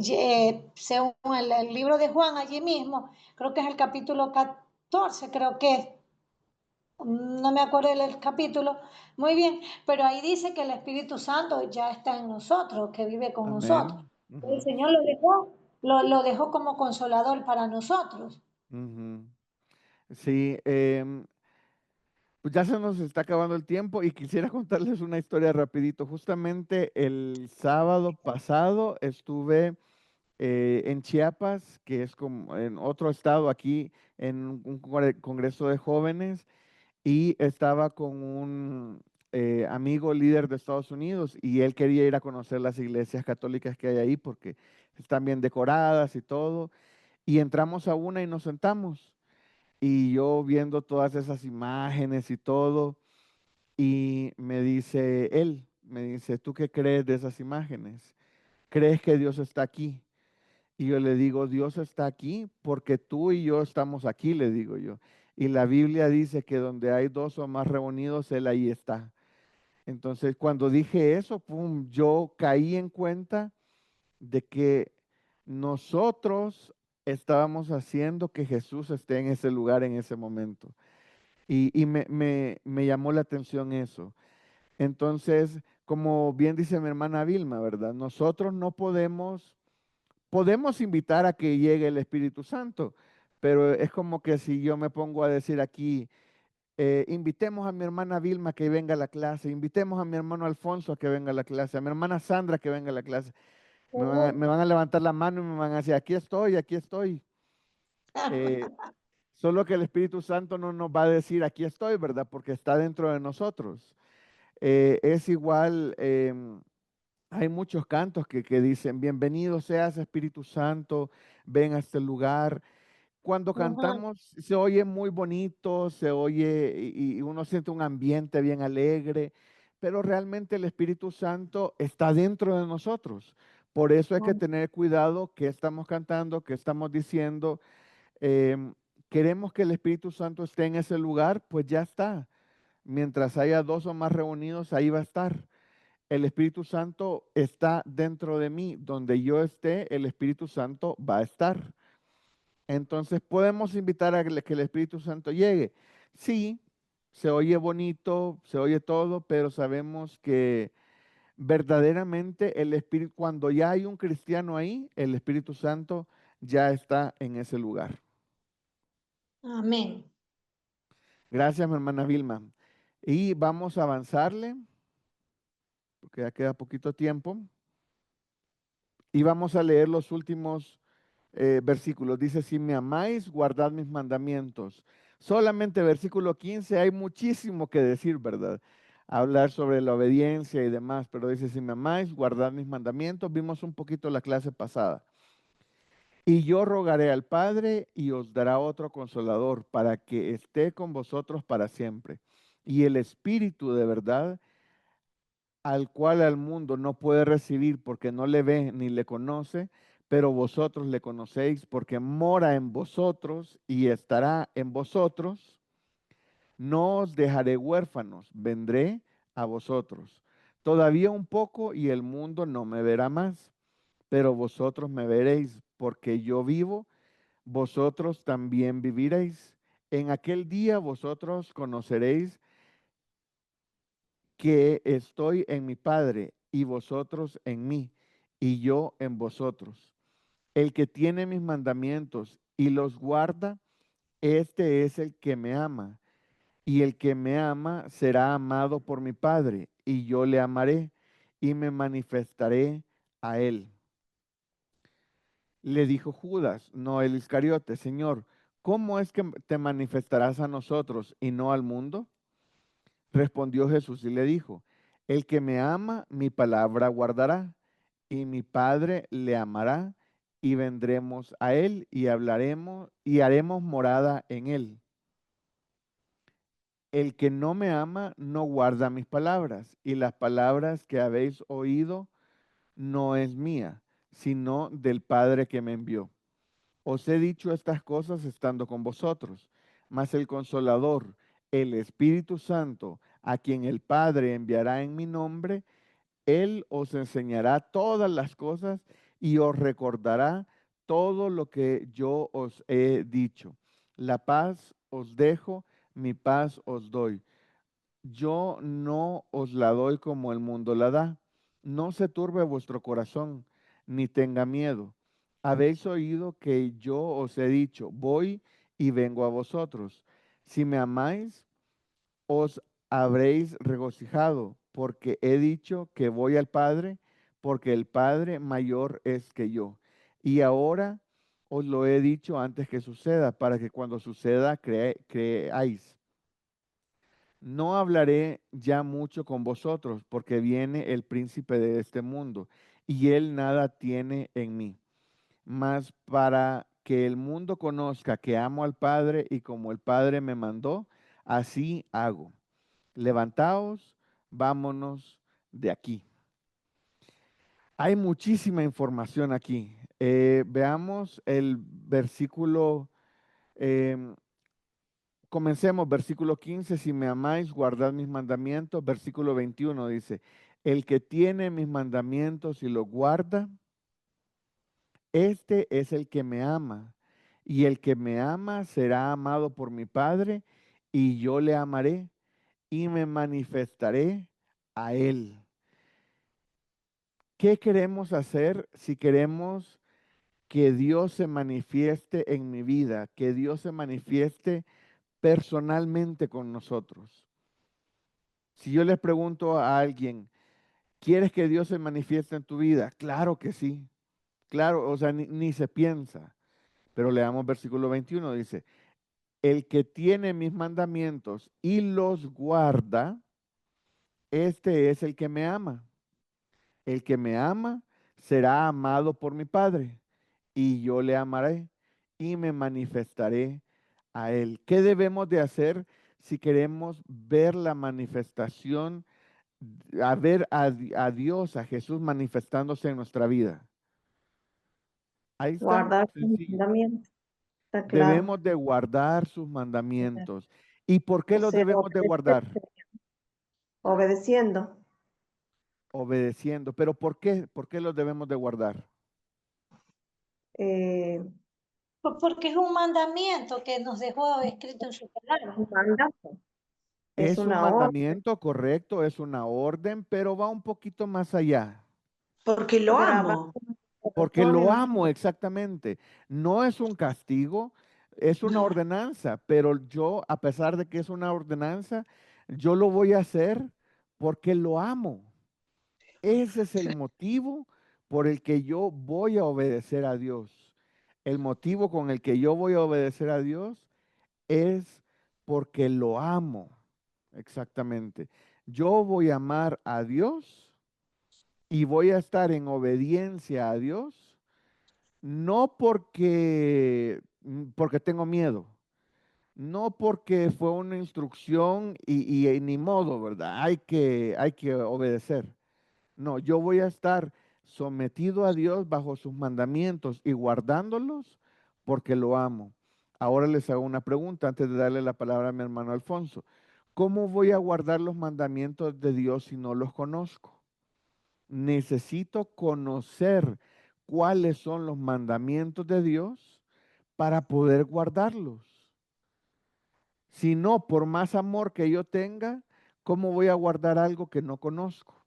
según el libro de Juan allí mismo, creo que es el capítulo 14, creo que es, no me acuerdo del capítulo, muy bien, pero ahí dice que el Espíritu Santo ya está en nosotros, que vive con nosotros. Amén. El Ujú, Señor lo dejó como consolador para nosotros. ujú. Sí, pues ya se nos está acabando el tiempo y quisiera contarles una historia rapidito. Justamente el sábado pasado estuve en Chiapas, que es como en otro estado aquí, en un congreso de jóvenes, y estaba con un amigo líder de Estados Unidos y él quería ir a conocer las iglesias católicas que hay ahí porque están bien decoradas y todo. Y entramos a una y nos sentamos. Y yo viendo todas esas imágenes y todo, y me dice él, me dice, ¿tú qué crees de esas imágenes? ¿Crees que Dios está aquí? Y yo le digo, Dios está aquí porque tú y yo estamos aquí, le digo yo. Y la Biblia dice que donde hay dos o más reunidos, Él ahí está. Entonces, cuando dije eso, pum, yo caí en cuenta de que nosotros estábamos haciendo que Jesús esté en ese lugar en ese momento. Y me llamó la atención eso. Entonces, como bien dice mi hermana Vilma, ¿verdad? Nosotros no podemos invitar a que llegue el Espíritu Santo, pero es como que si yo me pongo a decir aquí, invitemos a mi hermana Vilma que venga a la clase, invitemos a mi hermano Alfonso a que venga a la clase, a mi hermana Sandra que venga a la clase, me van a levantar la mano y me van a decir, aquí estoy, aquí estoy. Eh, Solo que el Espíritu Santo no nos va a decir, aquí estoy, ¿verdad? Porque está dentro de nosotros. Es igual, hay muchos cantos que dicen, bienvenido seas Espíritu Santo, ven a este lugar. Cuando Ajá. cantamos se oye muy bonito, se oye y uno siente un ambiente bien alegre, pero realmente el Espíritu Santo está dentro de nosotros. Por eso hay que tener cuidado que estamos cantando, que estamos diciendo. em, Queremos que el Espíritu Santo esté en ese lugar, pues ya está. Mientras haya dos o más reunidos, ahí va a estar. El Espíritu Santo está dentro de mí. Donde yo esté, el Espíritu Santo va a estar. Entonces, ¿podemos invitar a que el Espíritu Santo llegue? Sí, se oye bonito, se oye todo, pero sabemos que verdaderamente el Espíritu, cuando ya hay un cristiano ahí, el Espíritu Santo ya está en ese lugar. Amén. Gracias, mi hermana Vilma. Y vamos a avanzarle, porque ya queda poquito tiempo. Y vamos a leer los últimos versículos. Dice, si me amáis, guardad mis mandamientos. Solamente versículo 15, hay muchísimo que decir, ¿verdad? Hablar sobre la obediencia y demás, pero dice, si me amáis, guardad mis mandamientos. Vimos un poquito la clase pasada. Y yo rogaré al Padre y os dará otro consolador para que esté con vosotros para siempre. Y el Espíritu de verdad, al cual al mundo no puede recibir porque no le ve ni le conoce, pero vosotros le conocéis porque mora en vosotros y estará en vosotros. No os dejaré huérfanos, vendré a vosotros. Todavía un poco y el mundo no me verá más, pero vosotros me veréis, porque yo vivo, vosotros también viviréis. En aquel día vosotros conoceréis que estoy en mi Padre y vosotros en mí y yo en vosotros. El que tiene mis mandamientos y los guarda, este es el que me ama. Y el que me ama será amado por mi Padre y yo le amaré y me manifestaré a él. Le dijo Judas, no el Iscariote, Señor, ¿cómo es que te manifestarás a nosotros y no al mundo? Respondió Jesús y le dijo, el que me ama, mi palabra guardará, y mi Padre le amará, y vendremos a él y hablaremos y haremos morada en él. El que no me ama no guarda mis palabras, y las palabras que habéis oído no es mía, sino del Padre que me envió. Os he dicho estas cosas estando con vosotros, mas el Consolador, el Espíritu Santo, a quien el Padre enviará en mi nombre, Él os enseñará todas las cosas y os recordará todo lo que yo os he dicho. La paz os dejo, mi paz os doy. Yo no os la doy como el mundo la da. No se turbe vuestro corazón, ni tenga miedo. Habéis oído que yo os he dicho, voy y vengo a vosotros. Si me amáis, os habréis regocijado, porque he dicho que voy al Padre, porque el Padre mayor es que yo. Y ahora os lo he dicho antes que suceda, para que cuando suceda creáis. No hablaré ya mucho con vosotros, porque viene el príncipe de este mundo, y él nada tiene en mí. Mas para que el mundo conozca que amo al Padre, y como el Padre me mandó, así hago. Levantaos, vámonos de aquí. Hay muchísima información aquí. Veamos el versículo. Comencemos, versículo 15, si me amáis, guardad mis mandamientos. Versículo 21 dice, el que tiene mis mandamientos y los guarda, este es el que me ama. Y el que me ama será amado por mi Padre, y yo le amaré y me manifestaré a él. ¿Qué queremos hacer si queremos que Dios se manifieste en mi vida, que Dios se manifieste personalmente con nosotros? Si yo les pregunto a alguien, ¿quieres que Dios se manifieste en tu vida? Claro que sí. Claro, o sea, ni se piensa. Pero leamos versículo 21, dice, el que tiene mis mandamientos y los guarda, este es el que me ama. El que me ama será amado por mi Padre, y yo le amaré y me manifestaré a él. ¿Qué debemos de hacer si queremos ver la manifestación, a ver a Dios, a Jesús manifestándose en nuestra vida? Ahí está, Guardar sus sencillo. mandamientos. Está claro. Debemos de guardar sus mandamientos. ¿Y por qué O los sea, debemos de guardar? obedeciendo. Obedeciendo. ¿Pero por qué? ¿Por qué los debemos de guardar? Eh, Porque es un mandamiento que nos dejó escrito en su palabra. un mandato. Es un una orden. mandamiento, correcto, es una orden, pero va un poquito más allá. Porque lo Grabado amo. en mi Porque corazón y lo no- amo, exactamente. No es un castigo, es una ordenanza, pero yo, a pesar de que es una ordenanza, yo lo voy a hacer porque lo amo. Ese es el motivo por el que yo voy a obedecer a Dios. El motivo con el que yo voy a obedecer a Dios es porque lo amo. Exactamente. Yo voy a amar a Dios y voy a estar en obediencia a Dios, no porque tengo miedo, no porque fue una instrucción y ni modo, ¿verdad? Hay que obedecer. No, yo voy a estar sometido a Dios bajo sus mandamientos y guardándolos porque lo amo. Ahora les hago una pregunta antes de darle la palabra a mi hermano Alfonso. ¿Cómo voy a guardar los mandamientos de Dios si no los conozco? Necesito conocer cuáles son los mandamientos de Dios para poder guardarlos. Si no, por más amor que yo tenga, ¿cómo voy a guardar algo que no conozco?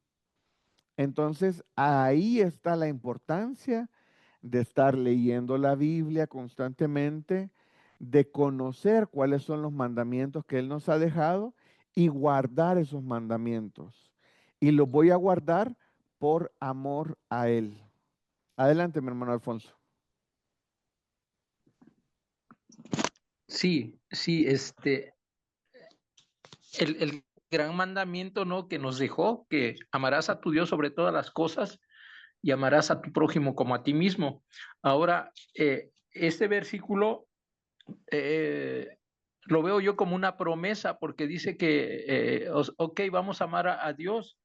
Entonces, ahí está la importancia de estar leyendo la Biblia constantemente, de conocer cuáles son los mandamientos que Él nos ha dejado y guardar esos mandamientos. Y los voy a guardar por amor a Él. Adelante, mi hermano Alfonso. Sí, sí, el gran mandamiento, ¿no? Que nos dejó, que amarás a tu Dios sobre todas las cosas y amarás a tu prójimo como a ti mismo. Ahora, este versículo lo veo yo como una promesa porque dice que, ok, vamos a amar a Dios,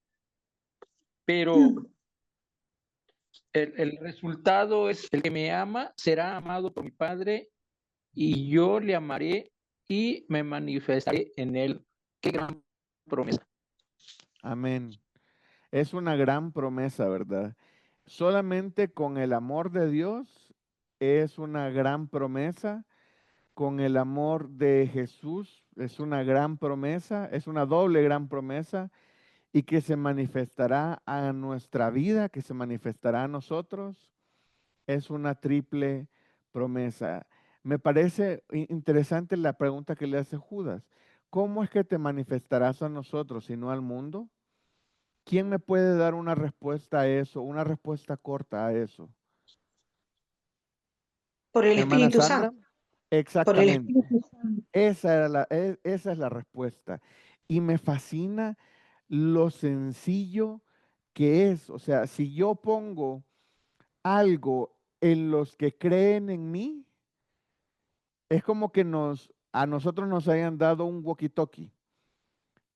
pero el resultado es el que me ama será amado por mi Padre y yo le amaré y me manifestaré en él. Qué gran promesa. Amén. Es una gran promesa, ¿verdad? Solamente con el amor de Dios es una gran promesa. Con el amor de Jesús es una gran promesa, es una doble gran promesa y que se manifestará a nuestra vida, que se manifestará a nosotros, es una triple promesa. Me parece interesante la pregunta que le hace Judas. ¿Cómo es que te manifestarás a nosotros y no al mundo? ¿Quién me puede dar una respuesta a eso, una respuesta corta a eso? Por el Hermana Espíritu Sandra, Santo. Por el exactamente. Espíritu Santo. Esa es la respuesta. Y me fascina lo sencillo que es. O sea, si yo pongo algo en los que creen en mí, es como que a nosotros nos hayan dado un walkie-talkie.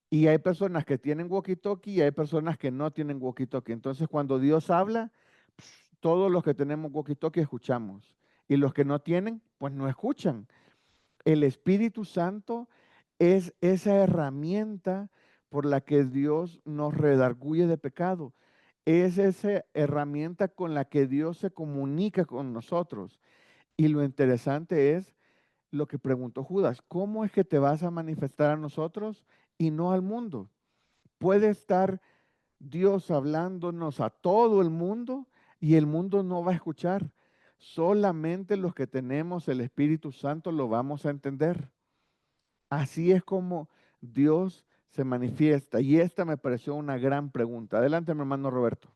Y hay personas que tienen walkie-talkie y hay personas que no tienen walkie-talkie. Entonces, cuando Dios habla, todos los que tenemos walkie-talkie escuchamos. Y los que no tienen, pues no escuchan. El Espíritu Santo es esa herramienta por la que Dios nos redarguye de pecado. Es esa herramienta con la que Dios se comunica con nosotros. Y lo interesante es lo que preguntó Judas, ¿cómo es que te vas a manifestar a nosotros y no al mundo? Puede estar Dios hablándonos a todo el mundo y el mundo no va a escuchar. Solamente los que tenemos el Espíritu Santo lo vamos a entender. Así es como Dios se manifiesta. Y esta me pareció una gran pregunta. Adelante, mi hermano Roberto.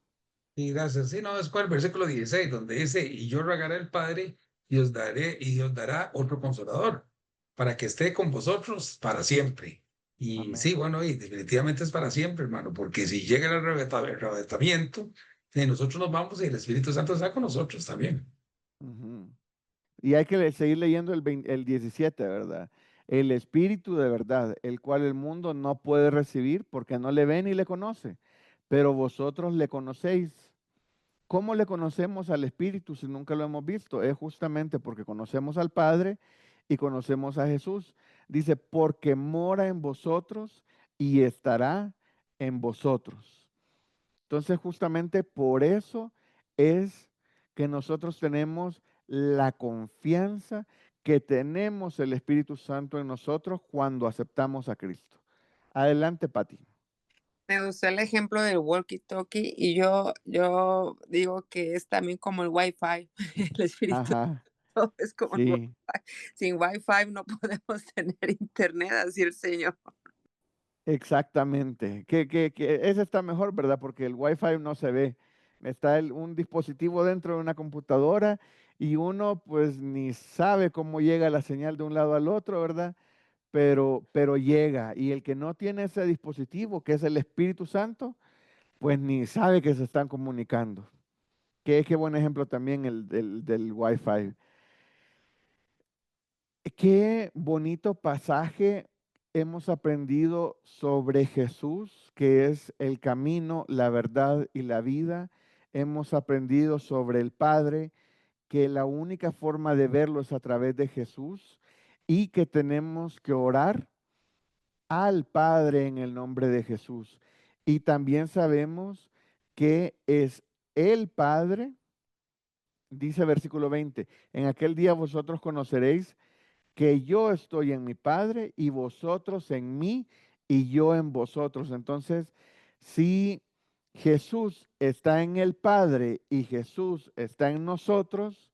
Y gracias. Sí, no, es con el versículo 16, donde dice, y yo rogaré al Padre y os dará otro consolador para que esté con vosotros para siempre. Y sí, Amén. bueno, y definitivamente es para siempre, hermano, porque si llega el arrebatamiento, nosotros nos vamos y el Espíritu Santo está con nosotros también. Ujú. Y hay que seguir leyendo el 17, ¿verdad? El Espíritu de verdad, el cual el mundo no puede recibir porque no le ve ni le conoce, pero vosotros le conocéis. ¿Cómo le conocemos al Espíritu si nunca lo hemos visto? Es justamente porque conocemos al Padre y conocemos a Jesús. Dice, porque mora en vosotros y estará en vosotros. Entonces, justamente por eso es que nosotros tenemos la confianza que tenemos el Espíritu Santo en nosotros cuando aceptamos a Cristo. Adelante, Pati. Me gustó el ejemplo del walkie-talkie y yo digo que es también como el Wi-Fi. El Espíritu Ajá, Santo es como el sí, Wi-Fi. Sin Wi-Fi no podemos tener internet, así el Señor. exactamente. Que ese está mejor, ¿verdad? Porque el Wi-Fi no se ve. Está un dispositivo dentro de una computadora y uno pues ni sabe cómo llega la señal de un lado al otro, ¿verdad? Pero llega. Y el que no tiene ese dispositivo, que es el Espíritu Santo, pues ni sabe que se están comunicando. Qué buen ejemplo también el del Wi-Fi. Qué bonito pasaje hemos aprendido sobre Jesús, que es el camino, la verdad y la vida. Hemos aprendido sobre el Padre, que la única forma de verlo es a través de Jesús y que tenemos que orar al Padre en el nombre de Jesús. Y también sabemos que es el Padre, dice versículo 20, en aquel día vosotros conoceréis que yo estoy en mi Padre y vosotros en mí y yo en vosotros. Entonces, si Jesús está en el Padre y Jesús está en nosotros,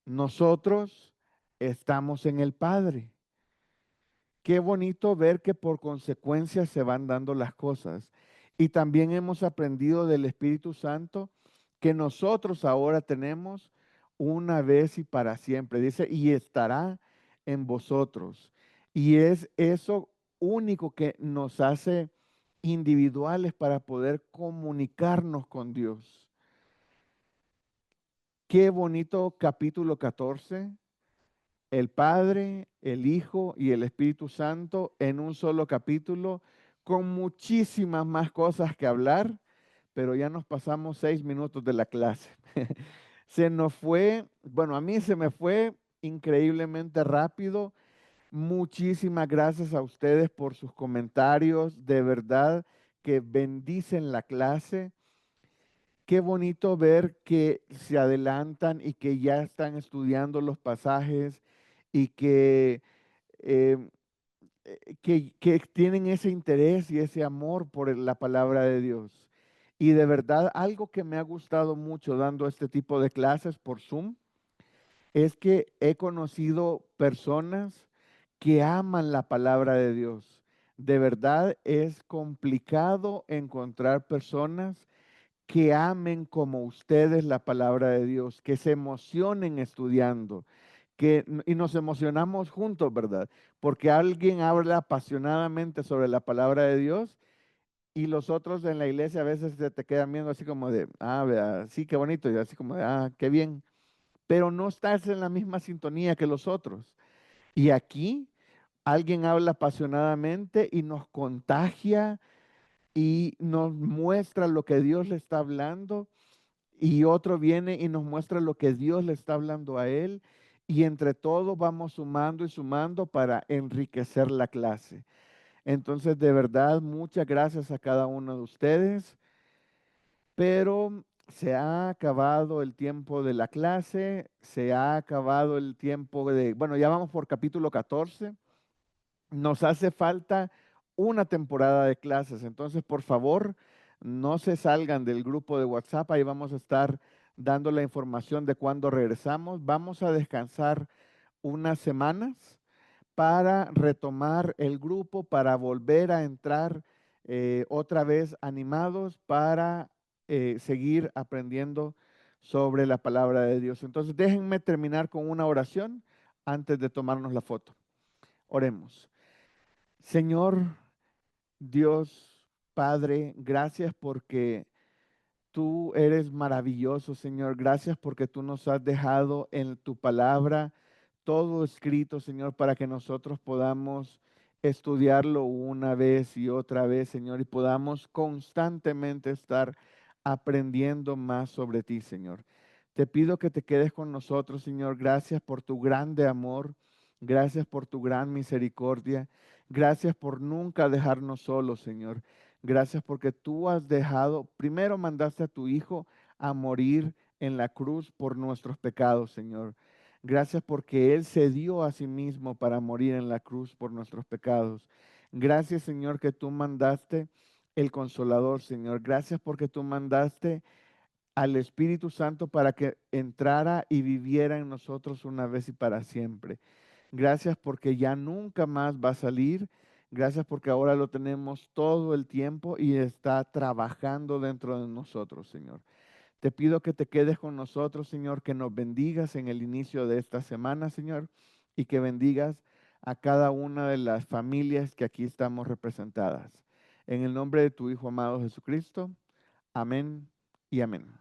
nosotros estamos en el Padre. Qué bonito ver que por consecuencia se van dando las cosas. Y también hemos aprendido del Espíritu Santo que nosotros ahora tenemos una vez y para siempre. Dice, y estará en vosotros. Y es eso único que nos hace individuales para poder comunicarnos con Dios. Qué bonito capítulo 14, el Padre, el Hijo y el Espíritu Santo en un solo capítulo, con muchísimas más cosas que hablar, pero ya nos pasamos 6 minutos de la clase. Se nos fue, bueno, a mí se me fue increíblemente rápido. Muchísimas gracias a ustedes por sus comentarios, de verdad que bendicen la clase. Qué bonito ver que se adelantan y que ya están estudiando los pasajes y eh, que tienen ese interés y ese amor por la palabra de Dios. Y de verdad, algo que me ha gustado mucho dando este tipo de clases por Zoom es que he conocido personas que aman la palabra de Dios. De verdad es complicado encontrar personas que amen como ustedes la palabra de Dios, que se emocionen estudiando, y nos emocionamos juntos, ¿verdad? Porque alguien habla apasionadamente sobre la palabra de Dios y los otros en la iglesia a veces se te quedan viendo así como de, vea, sí, qué bonito, y así como de, qué bien, pero no estás en la misma sintonía que los otros. Y aquí alguien habla apasionadamente y nos contagia y nos muestra lo que Dios le está hablando y otro viene y nos muestra lo que Dios le está hablando a él y entre todos vamos sumando y sumando para enriquecer la clase. Entonces, de verdad, muchas gracias a cada uno de ustedes, pero se ha acabado el tiempo de la clase, se ha acabado el tiempo de, bueno, ya vamos por capítulo 14. Nos hace falta una temporada de clases, entonces por favor no se salgan del grupo de WhatsApp, ahí vamos a estar dando la información de cuándo regresamos. Vamos a descansar unas semanas para retomar el grupo, para volver a entrar otra vez animados para seguir aprendiendo sobre la palabra de Dios. Entonces déjenme terminar con una oración antes de tomarnos la foto. Oremos. Señor Dios, Padre, gracias porque tú eres maravilloso, Señor. Gracias porque tú nos has dejado en tu palabra todo escrito, Señor, para que nosotros podamos estudiarlo una vez y otra vez, Señor, y podamos constantemente estar aprendiendo más sobre ti, Señor. Te pido que te quedes con nosotros, Señor. Gracias por tu grande amor. Gracias por tu gran misericordia. Gracias por nunca dejarnos solos, Señor. Gracias porque tú has dejado, primero mandaste a tu Hijo a morir en la cruz por nuestros pecados, Señor. Gracias porque Él se dio a sí mismo para morir en la cruz por nuestros pecados. Gracias, Señor, que tú mandaste el Consolador, Señor. Gracias porque tú mandaste al Espíritu Santo para que entrara y viviera en nosotros una vez y para siempre. Gracias porque ya nunca más va a salir. Gracias porque ahora lo tenemos todo el tiempo y está trabajando dentro de nosotros, Señor. Te pido que te quedes con nosotros, Señor, que nos bendigas en el inicio de esta semana, Señor, y que bendigas a cada una de las familias que aquí estamos representadas. En el nombre de tu Hijo amado Jesucristo. Amén y amén.